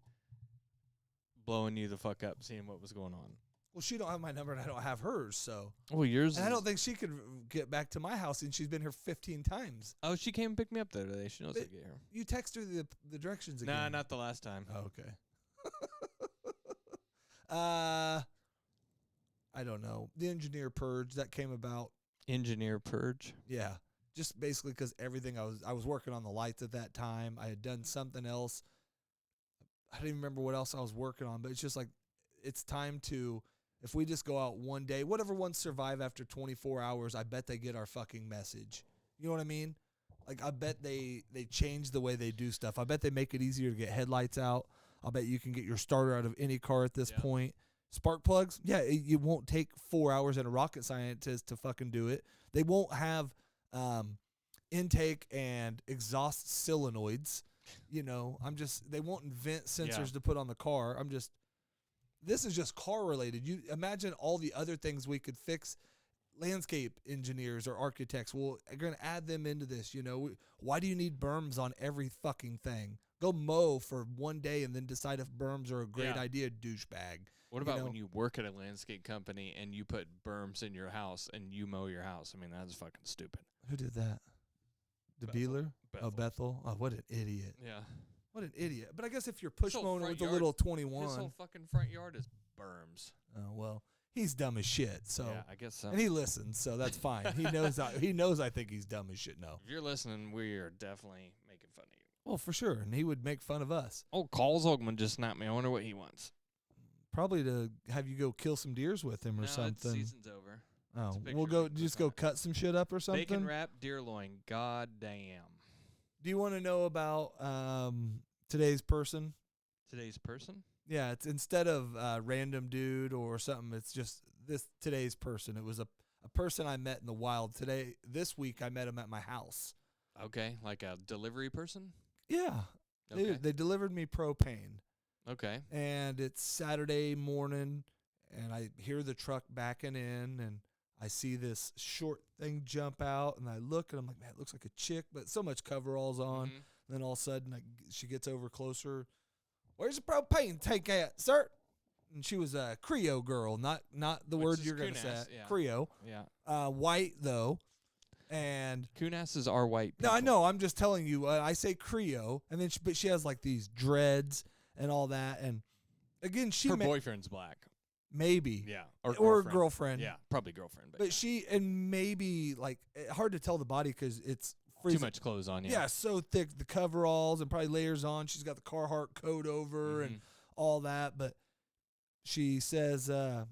blowing you the fuck up, seeing what was going on. Well, she don't have my number, and I don't have hers, so. Well, yours. And I don't think she could get back to my house, and she's been here 15 times. Oh, she came and picked me up there today. She knows I get here. You text her the directions again. Nah, not the last time. Oh, okay. I don't know. The engineer purge that came about. Engineer purge. Yeah, just basically because everything I was working on the lights at that time. I had done something else. I don't even remember what else I was working on, but it's just like it's time to. If we just go out one day, whatever ones survive after 24 hours, I bet they get our fucking message. You know what I mean? Like, I bet they change the way they do stuff. I bet they make it easier to get headlights out. I bet you can get your starter out of any car at this point. Spark plugs, it won't take 4 hours and a rocket scientist to fucking do it. They won't have intake and exhaust solenoids. They won't invent sensors to put on the car. This is just car related. You imagine all the other things we could fix. Landscape engineers or architects, we're going to add them into this. Why do you need berms on every fucking thing? Go mow for 1 day and then decide if berms are a great idea, douchebag. What about when you work at a landscape company and you put berms in your house and you mow your house? I mean, that's fucking stupid. Who did that? The Beeler? Oh, Bethel. Oh, what an idiot. Yeah. What an idiot. But I guess if you're push mowing with a little 21. His whole fucking front yard is berms. Oh, well, he's dumb as shit. So yeah, I guess so. And he listens, so that's fine. He knows I think he's dumb as shit. No. If you're listening, we are definitely making fun of you. Well, for sure. And he would make fun of us. Oh, Carl Zogman just snapped me. I wonder what he wants. Probably to have you go kill some deers with him or something. The season's over. Oh, we'll go cut some shit up or something. Bacon wrap deer loin. God damn. Do you want to know about today's person? Today's person? Yeah, it's instead of random dude or something, it's just today's person. It was a person I met in the wild today. This week I met him at my house. Okay, like a delivery person? Yeah. Okay. They delivered me propane. Okay. And it's Saturday morning, and I hear the truck backing in, and I see this short thing jump out, and I look, and I'm like, man, it looks like a chick, but so much coveralls on. Mm-hmm. Then all of a sudden, she gets over closer. Where's the propane tank at, sir? And she was a Creole girl, not the Which word is you're going to say. yeah. Creole. Yeah. White, though. And Coonasses are white people. no, I know. I'm just telling you. I say Creole, and then but she has like these dreads and all that. And again, her boyfriend's black. Maybe. Yeah. Or girlfriend. Yeah, probably girlfriend. But she, and maybe, like, hard to tell the body because it's freezing. Too much clothes on, Yeah, so thick, the coveralls and probably layers on. She's got the Carhartt coat over and all that. But she says, I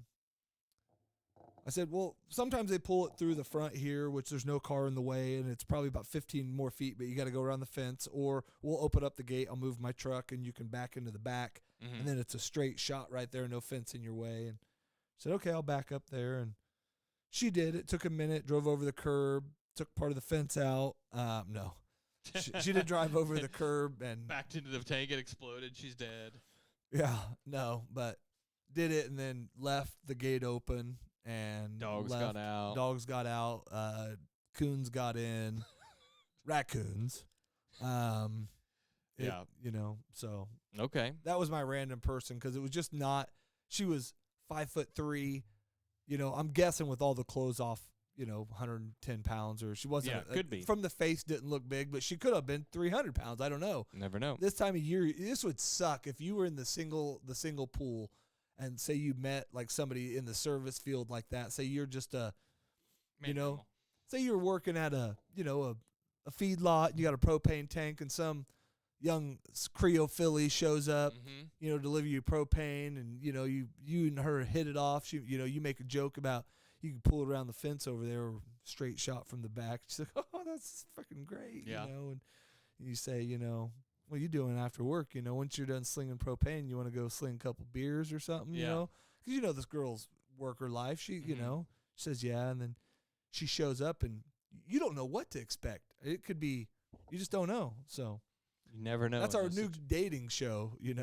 said, well, sometimes they pull it through the front here, which there's no car in the way, and it's probably about 15 more feet, but you got to go around the fence, or we'll open up the gate. I'll move my truck, and you can back into the back. And then it's a straight shot right there, no fence in your way. And I said, okay, I'll back up there. And she did. It took a minute, drove over the curb, took part of the fence out. No. She did drive over the curb and backed into the tank. It exploded. She's dead. Yeah, no, but did it and then left the gate open and dogs got out. Dogs got out. Coons got in. Raccoons. Yeah, so okay. That was my random person because it was just not. She was 5'3". I'm guessing with all the clothes off, 110 pounds, or she wasn't. Yeah, could be. From the face, didn't look big, but she could have been 300 pounds. I don't know. Never know. This time of year, this would suck if you were in the single pool, and say you met like somebody in the service field like that. Say you're just say you're working at a feedlot, and you got a propane tank, and some young Creole filly shows up, deliver you propane, and you and her hit it off. She, you make a joke about you can pull it around the fence over there, or straight shot from the back. She's like, oh, that's fucking great, and you say, what are you doing after work? Once you're done slinging propane, you want to go sling a couple beers or something, because this girl's worker life. She, says yeah, and then she shows up, and you don't know what to expect. It could be, you just don't know. So. You never know. That's our new dating show, You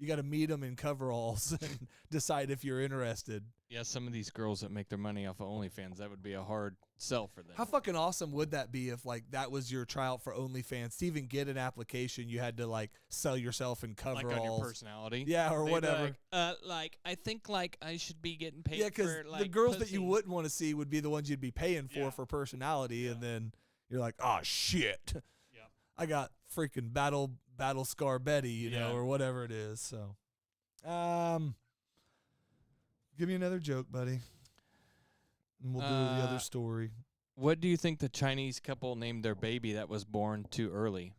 got to meet them in coveralls and decide if you're interested. Yeah, some of these girls that make their money off of OnlyFans, that would be a hard sell for them. How fucking awesome would that be if, like, that was your tryout for OnlyFans? To even get an application, you had to, like, sell yourself in coveralls. Like on your personality? Yeah, or whatever. I think, I should be getting paid for, yeah, because the girls that you wouldn't want to see would be the ones you'd be paying for personality, and then you're like, oh, shit. I got freaking battle scar Betty, or whatever it is. So, give me another joke, buddy, and we'll do the other story. What do you think the Chinese couple named their baby that was born too early?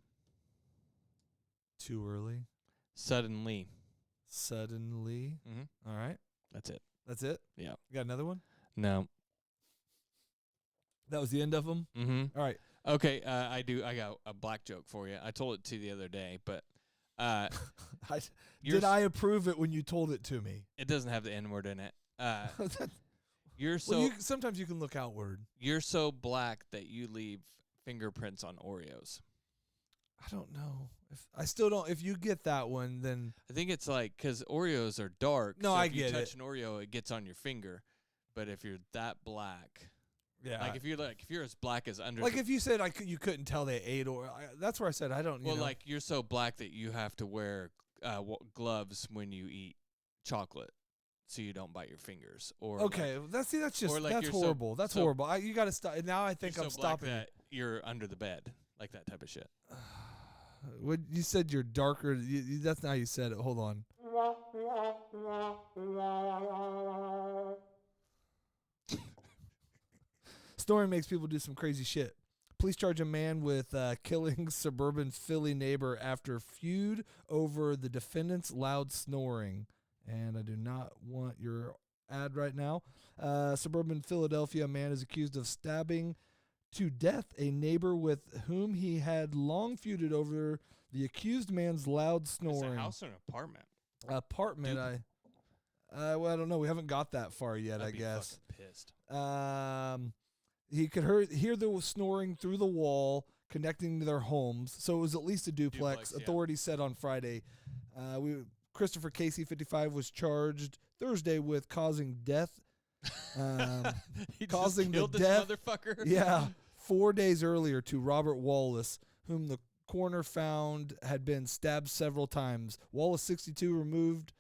Too early? Suddenly. Suddenly? Mm-hmm. All right. That's it. That's it? Yeah. You got another one? No. That was the end of them? Mm-hmm. All right. Okay, I got a black joke for you. I told it to you the other day, but did I approve it when you told it to me? It doesn't have the N-word in it. You're so sometimes you can look outward. You're so black that you leave fingerprints on Oreos. I don't know. I still don't. If you get that one, then I think it's like because Oreos are dark. No, so I if get you touch it. an Oreo, it gets on your finger. But if you're that black. Yeah, like if you're as black as under, like if you said you couldn't tell they ate, or that's where I said I don't. Well, like you're so black that you have to wear gloves when you eat chocolate, so you don't bite your fingers. Or okay, that's just like that's horrible. That's horrible. You got to stop. Now I think I'm stopping. That you're under the bed, like that type of shit. What you said, you're darker. That's not how you said it. Hold on. Story makes people do some crazy shit. Police charge a man with killing suburban Philly neighbor after feud over the defendant's loud snoring. And I do not want your ad right now. Suburban Philadelphia man is accused of stabbing to death a neighbor with whom he had long feuded over the accused man's loud snoring. Is it a house or an apartment? Apartment. Dude. Well, I don't know. We haven't got that far yet. I'd I be guess. Pissed. He could hear the snoring through the wall connecting to their homes, so it was at least a duplex. Authorities said on Friday. Christopher Casey, 55, was charged Thursday with causing death He causing just killed the this death. motherfucker. Yeah, 4 days earlier to Robert Wallace, whom the coroner found had been stabbed several times. Wallace, 62, removed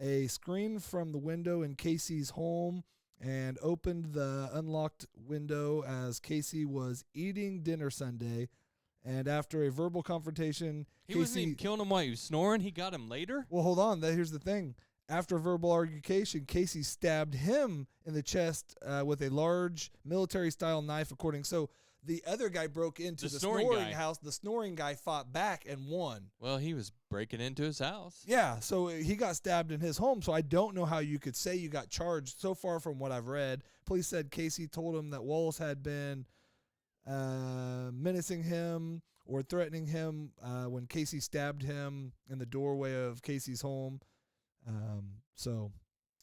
a screen from the window in Casey's home and opened the unlocked window as Casey was eating dinner Sunday. And after a verbal confrontation, He wasn't even killing him while he was snoring. He got him later. Well, hold on. Here's the thing. After a verbal altercation, Casey stabbed him in the chest with a large military-style knife, according. So the other guy broke into the snoring house. The snoring guy fought back and won. Well, he was breaking into his house. Yeah, so he got stabbed in his home. So I don't know how you could say you got charged. So far from what I've read, police said Casey told him that Wallace had been menacing him or threatening him when Casey stabbed him in the doorway of Casey's home. So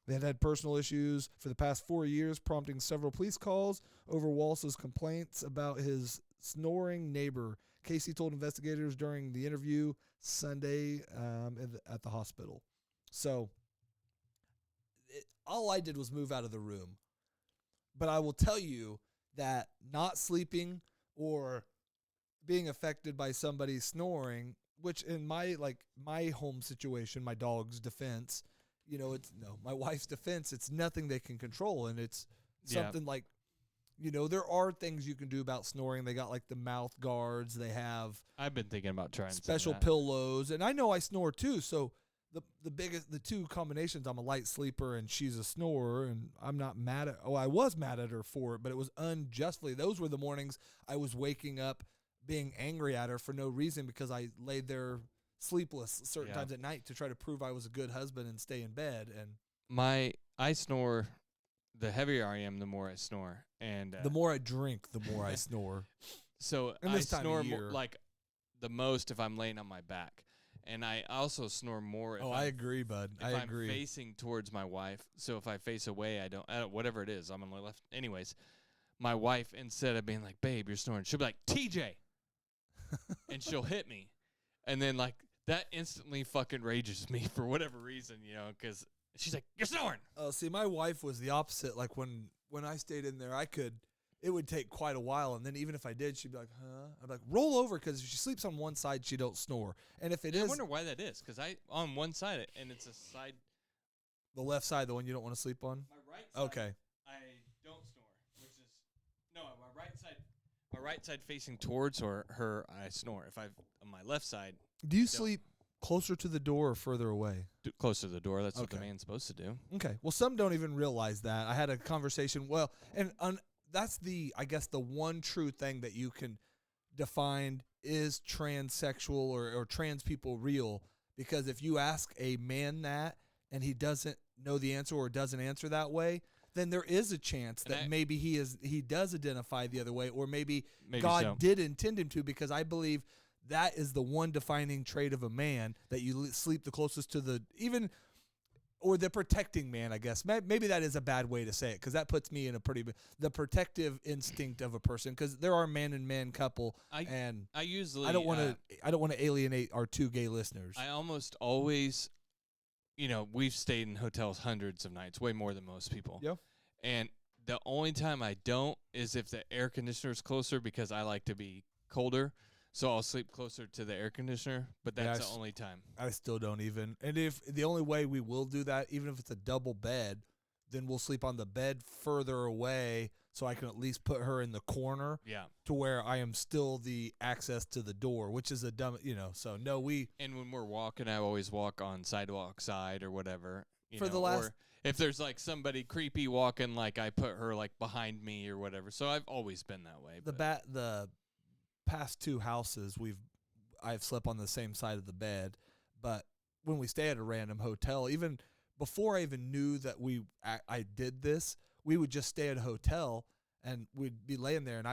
they had personal issues for the past 4 years, prompting several police calls over Wallace's complaints about his snoring neighbor. Casey told investigators during the interview Sunday at the hospital. So all I did was move out of the room. But I will tell you that not sleeping or being affected by somebody snoring, which in my home situation, my dog's defense, my wife's defense, it's nothing they can control. And it's something like, there are things you can do about snoring. They got like the mouth guards. They have I've been thinking about trying special pillows. And I know I snore too. So the two combinations, I'm a light sleeper and she's a snorer, and I'm not mad at, I was mad at her for it, but it was unjustly. Those were the mornings I was waking up being angry at her for no reason because I laid there sleepless certain times at night to try to prove I was a good husband and stay in bed. And I snore. The heavier I am, the more I snore, and the more I drink, the more I snore. So I snore more, like the most if I'm laying on my back, and I also snore more. If I agree, bud. I agree. I'm facing towards my wife, so if I face away, I don't. Whatever it is, I'm on my left. Anyways, my wife, instead of being like, "Babe, you're snoring," she'll be like, "TJ," and she'll hit me, and then like that instantly fucking rages me for whatever reason, because she's like, "You're snoring." Oh, see, my wife was the opposite. Like when I stayed in there, it would take quite a while, and then even if I did, she'd be like, "Huh?" I'd be like, "Roll over," because if she sleeps on one side, she don't snore. And if I wonder why that is, because I on one side, and it's a side, the left side, the one you don't want to sleep on. My right side. Okay. I don't snore, which is my right side facing towards her, I snore. If I on my left side, do you sleep closer to the door or further away? Closer to the door. That's what the man's supposed to do. Okay. Well, some don't even realize that. I had a conversation. Well, and that's I guess the one true thing that you can define is transsexual or trans people real. Because if you ask a man that and he doesn't know the answer or doesn't answer that way, then there is a chance that maybe he does identify the other way, or maybe God did intend him to, because I believe that is the one defining trait of a man, that you sleep the closest to the or the protecting man, I guess. Maybe that is a bad way to say it, because that puts me in the protective instinct of a person, because there are man and man couple, and I usually I don't want to alienate our two gay listeners. I almost always, we've stayed in hotels hundreds of nights, way more than most people. Yeah. And the only time I don't is if the air conditioner is closer, because I like to be colder. So I'll sleep closer to the air conditioner, but that's the only time. I still don't even. And if the only way we will do that, even if it's a double bed, then we'll sleep on the bed further away so I can at least put her in the corner. Yeah. To where I am still the access to the door, which is a dumb, so no, And when we're walking, I always walk on sidewalk side or whatever. Or if there's like somebody creepy walking, like I put her like behind me or whatever. So I've always been that way. The past two houses I've slept on the same side of the bed, but when we stay at a random hotel, even before I even knew that I did this, we would just stay at a hotel and we'd be laying there, and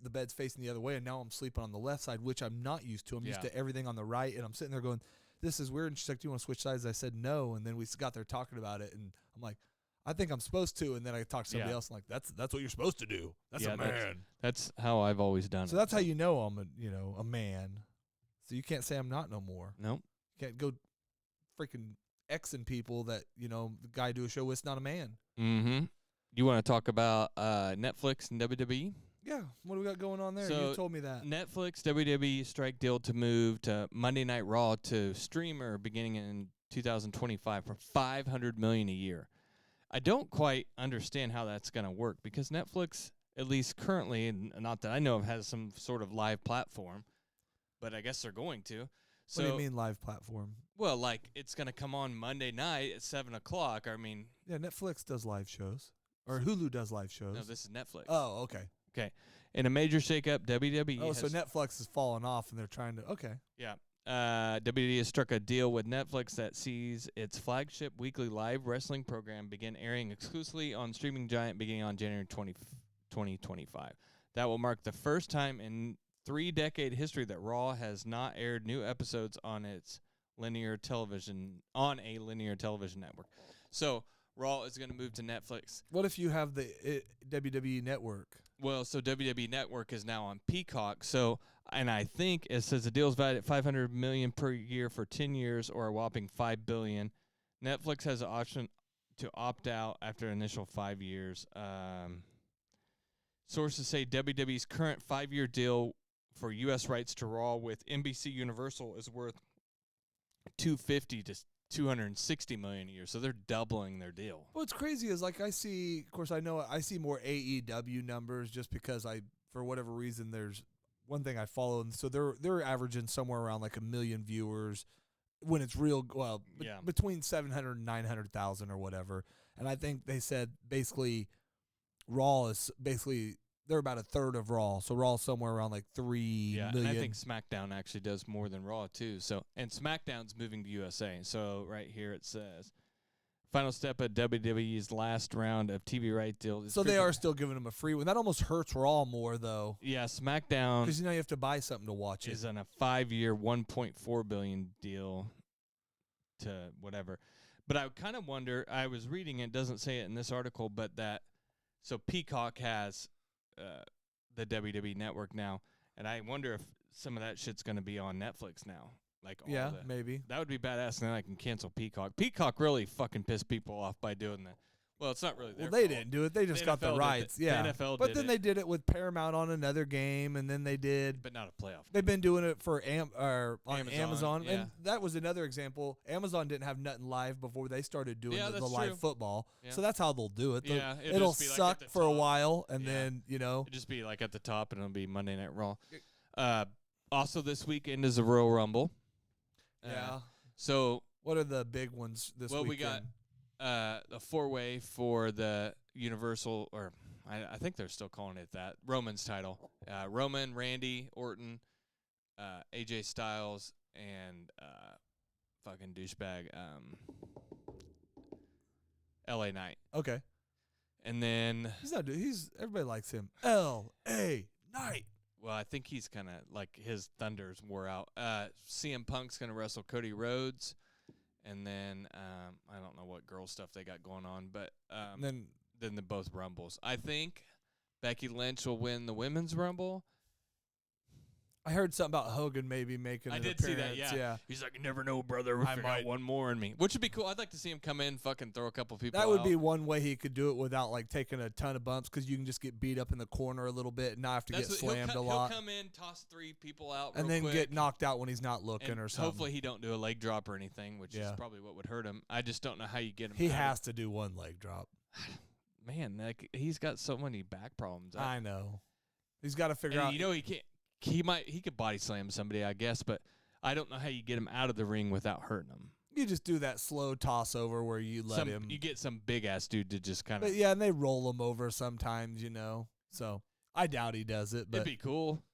the bed's facing the other way, and now I'm sleeping on the left side, which I'm not used to. I'm used to everything on the right, and I'm sitting there going, "This is weird." And she's like, "Do you want to switch sides?" I said no, and then we got there talking about it, and I'm like, "I think I'm supposed to," and then I talked to somebody else, and like, "That's what you're supposed to do. That's a man." That's how I've always done it. So that's how you know I'm a man. So you can't say I'm not no more. Nope. You can't go freaking Xing people that the guy I do a show with is not a man. Mm-hmm. You want to talk about Netflix and WWE? Yeah, what do we got going on there? So You told me that. Netflix, WWE strike deal to move to Monday Night Raw to streamer beginning in 2025 for $500 million a year. I don't quite understand how that's going to work because Netflix, at least currently, and not that I know of, has some sort of live platform, but I guess they're going to. So, what do you mean live platform? Well, like it's going to come on Monday night at 7 o'clock. I mean, yeah, Netflix does live shows, or Hulu does live shows. No, this is Netflix. Oh, okay. Okay. In a major shakeup, WWE. Oh, so Netflix is falling off, and they're trying to. Okay. Yeah. WWE has struck a deal with Netflix that sees its flagship weekly live wrestling program begin airing exclusively on streaming giant beginning on January 2025. That will mark the first time in 3-decade history that Raw has not aired new episodes on a linear television network. So Raw is going to move to Netflix. What if you have the WWE Network? Well, so WWE Network is now on Peacock. So, and I think it says the deal's valued at $500 million per year for 10 years, or a whopping $5 billion. Netflix has an option to opt out after initial 5 years. Sources say WWE's current 5-year deal for U.S. rights to Raw with NBC Universal is worth $250 to $260 million a year, so they're doubling their deal. What's crazy is like I see more AEW numbers just because for whatever reason there's one thing I follow, and so they're averaging somewhere around like 1 million viewers when it's between 700 and 900,000 or whatever. And I think they said basically Raw is they're about a third of Raw, so Raw's somewhere around like 3 million. And I think SmackDown actually does more than Raw too. So, and SmackDown's moving to USA. So right here it says, final step at WWE's last round of TV right deal. So they are still giving them a free one. That almost hurts Raw more though. Yeah, SmackDown, because you have to buy something to watch it. Is on a 5-year, $1.4 billion deal to whatever. But I kind of wonder. I was reading it doesn't say it in this article, but so Peacock has the WWE Network now, and I wonder if some of that shit's going to be on Netflix now. Like, maybe that would be badass. And then I can cancel Peacock. Peacock really fucking pissed people off by doing that. Well, it's not really their they fault. didn't do it. They just got the rights. Yeah, the NFL but then they did it with Paramount on another game, and then they did. But not a playoff. They've been doing it for on Amazon, yeah. and that was another example. Amazon didn't have nothing live before they started doing the live football, so that's how they'll do it. It'll suck for a while, and then it'll just be like at the top, and it'll be Monday Night Raw. Also, this weekend is a Royal Rumble. Yeah. So what are the big ones this weekend? Well, we got a 4-way for the Universal, or I think they're still calling it that, Roman's title. Roman, Randy Orton, AJ Styles, and fucking douchebag LA Knight. Okay. And then everybody likes him. LA Knight. Well, I think he's kind of like his thunders wore out. CM Punk's going to wrestle Cody Rhodes. And then I don't know what girl stuff they got going on, but then the both Rumbles. I think Becky Lynch will win the Women's Rumble. I heard something about Hogan maybe making an appearance. I did see that, yeah. He's like, you never know, brother. I got one more in me. Which would be cool. I'd like to see him come in, fucking throw a couple people out. That would be one way he could do it without, like, taking a ton of bumps, because you can just get beat up in the corner a little bit and not have to get slammed a lot. He'll come in, toss 3 people out and then get knocked out when he's not looking or something. Hopefully he don't do a leg drop or anything, which is probably what would hurt him. I just don't know how you get him He has to do one leg drop. Man, like, he's got so many back problems. I know. He's got to figure out. You know, he can't. He could body slam somebody, I guess, but I don't know how you get him out of the ring without hurting him. You just do that slow toss over where you let him. You get some big ass dude to just kind of. Yeah, and they roll him over sometimes, So I doubt he does it, but it'd be cool.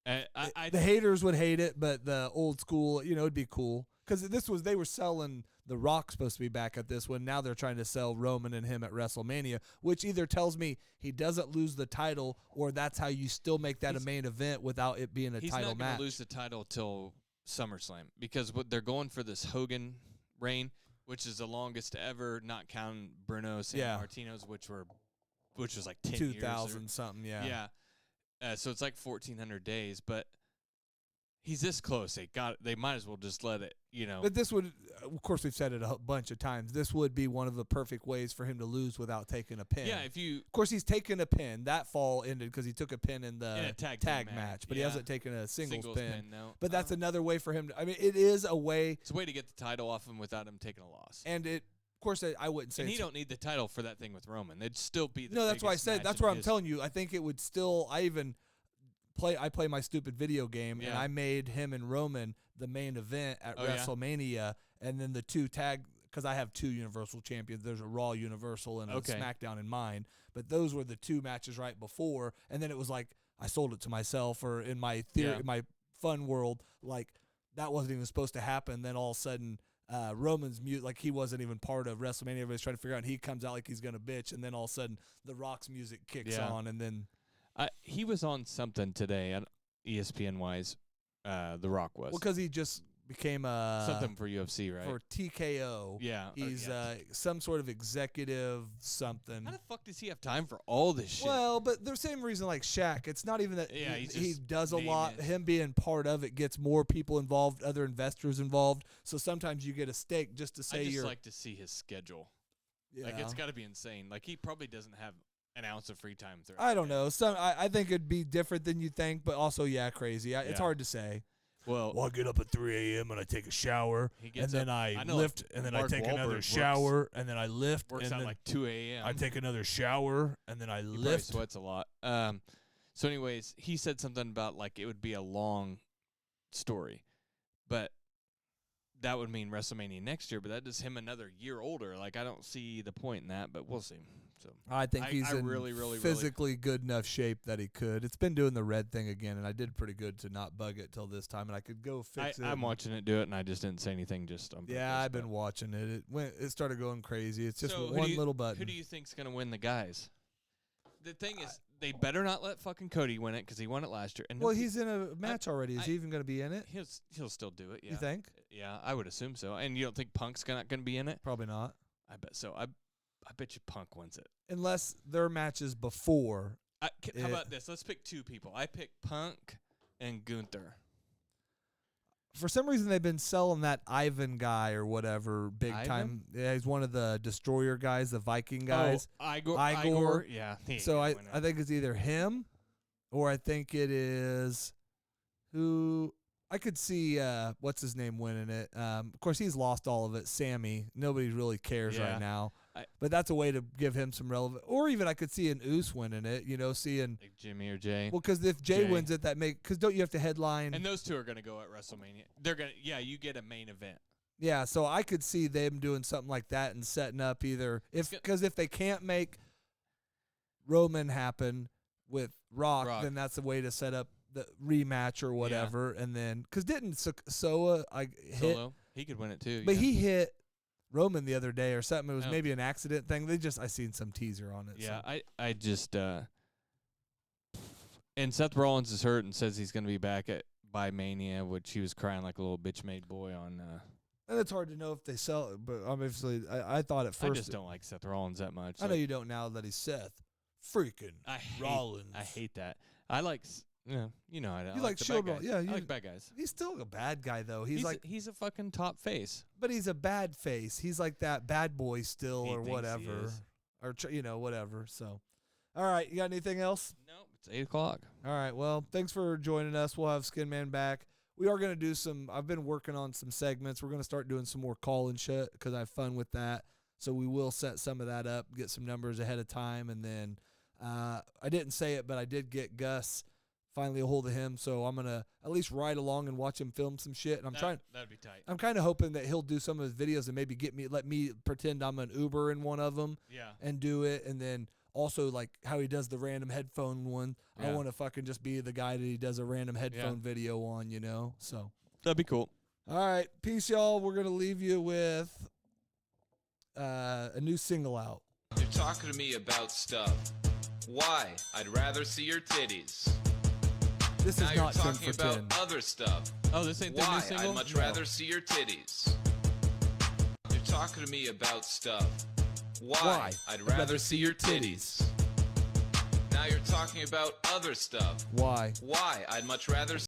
The haters would hate it, but the old school, it'd be cool, because they were selling The Rock supposed to be back at this one. Now they're trying to sell Roman and him at WrestleMania, which either tells me he doesn't lose the title, or that's how you still make that a main event without it being a title match. He's not going to lose the title till SummerSlam, because they're going for this Hogan reign, which is the longest ever, not counting Bruno Sammartino's, which was like 10 years. 2000 something, yeah. Yeah. So it's like 1,400 days, but he's this close. They might as well just let it, But this would, of course, we've said it a bunch of times. This would be one of the perfect ways for him to lose without taking a pin. Yeah, of course, he's taken a pin. That fall ended because he took a pin in the tag match, but he hasn't taken a singles pin. No. But that's another way for him to. I mean, it is a way. It's a way to get the title off him without him taking a loss. And of course, I wouldn't say. And he don't need the title for that thing with Roman. They'd still be the. No, that's why I said. That's where I'm telling you. I think it would still. I play my stupid video game, and I made him and Roman the main event at WrestleMania, and then the two tag, because I have two Universal champions. There's a Raw Universal and a SmackDown in mine, but those were the two matches right before, and then it was like I sold it to myself, or in my theory, in my fun world, like that wasn't even supposed to happen. Then all of a sudden, Roman's mute, like he wasn't even part of WrestleMania. Everybody's trying to figure out, and he comes out like he's gonna bitch, and then all of a sudden, The Rock's music kicks on, and then. He was on something today, on ESPN-wise, The Rock was. Well, because he just became something for UFC, right? For TKO. Yeah. He's some sort of executive something. How the fuck does he have time for all this shit? Well, but the same reason like Shaq. It's not even that he does a lot. It. Him being part of it gets more people involved, other investors involved. So sometimes you get a stake just to say I just like to see his schedule. Yeah. Like, it's got to be insane. Like, he probably doesn't have an ounce of free time. I don't know. I think it'd be different than you think, but also, crazy. It's hard to say. Well, I get up at 3 a.m. and I take a shower, and then I lift, and then I take another shower, and then I lift. Works out like 2 a.m. I take another shower, and then I lift. He sweats a lot. So anyways, he said something about like it would be a long story, but that would mean WrestleMania next year, but that does him another year older. Like, I don't see the point in that, but we'll see. So I think he's in really physically good enough shape that he could. It's been doing the red thing again, and I did pretty good to not bug it till this time, and I could go fix it. I'm watching it do it, and I just didn't say anything. I've been watching it. It started going crazy. It's just one little button. Who do you think's going to win the guys? The thing is, they better not let fucking Cody win it because he won it last year. And he's in a match already. Is he even going to be in it? He'll still do it. Yeah. You think? Yeah, I would assume so. And you don't think Punk's not going to be in it? Probably not. I bet so. I bet you Punk wins it. Unless their matches before. How about this? Let's pick two people. I pick Punk and Gunther. For some reason, they've been selling that Ivan guy or whatever big time. Yeah, he's one of the Destroyer guys, the Viking guys. Oh, Igor. Yeah. So I think it's either him or I think it is who I could see what's his name winning it. Of course, he's lost all of it. Sammy. Nobody really cares right now. But that's a way to give him some relevant. Or even I could see an Oos winning it, seeing. Like Jimmy or Jay. Well, because if Jay wins it, because don't you have to headline? And those two are going to go at WrestleMania. They're going to, you get a main event. Yeah, so I could see them doing something like that and setting up either. Because if they can't make Roman happen with Rock, then that's a way to set up the rematch or whatever. Yeah. And then, because didn't Soa hit? Solo? He could win it too. But he hit Roman the other day or something. It was maybe an accident thing. I seen some teaser on it. Yeah, so. I just and Seth Rollins is hurt and says he's going to be back by Mania, which he was crying like a little bitch-made boy on. And it's hard to know if they sell it, but obviously I thought at first. I just don't like Seth Rollins that much. I know you don't now that he's Seth. Freaking Rollins. I hate that. I like. Yeah, you know I like the bad guys. Yeah, I like bad guys. He's still a bad guy though. He's a fucking top face. But he's a bad face. He's like that bad boy still, or whatever, or whatever. So, all right, you got anything else? Nope. It's 8:00. All right. Well, thanks for joining us. We'll have Skin Man back. We are gonna do some. I've been working on some segments. We're gonna start doing some more call and shit because I have fun with that. So we will set some of that up, get some numbers ahead of time, and then I didn't say it, but I did get Gus. Finally a hold of him, so I'm gonna at least ride along and watch him film some shit. And that'd be tight. I'm kind of hoping that he'll do some of his videos and maybe let me pretend I'm an Uber in one of them. Yeah. And do it, and then also like how he does the random headphone one. Yeah. I want to fucking just be the guy that he does a random headphone video on, So that'd be cool. All right, peace, y'all. We're gonna leave you with a new single out. You're talking to me about stuff. Why? I'd rather see your titties. This is not 10 for 10. Now you're talking about other stuff. Oh, this ain't the new single? I'd much rather see your titties. You're talking to me about stuff. Why? I'd rather see your titties. Now you're talking about other stuff. Why? I'd much rather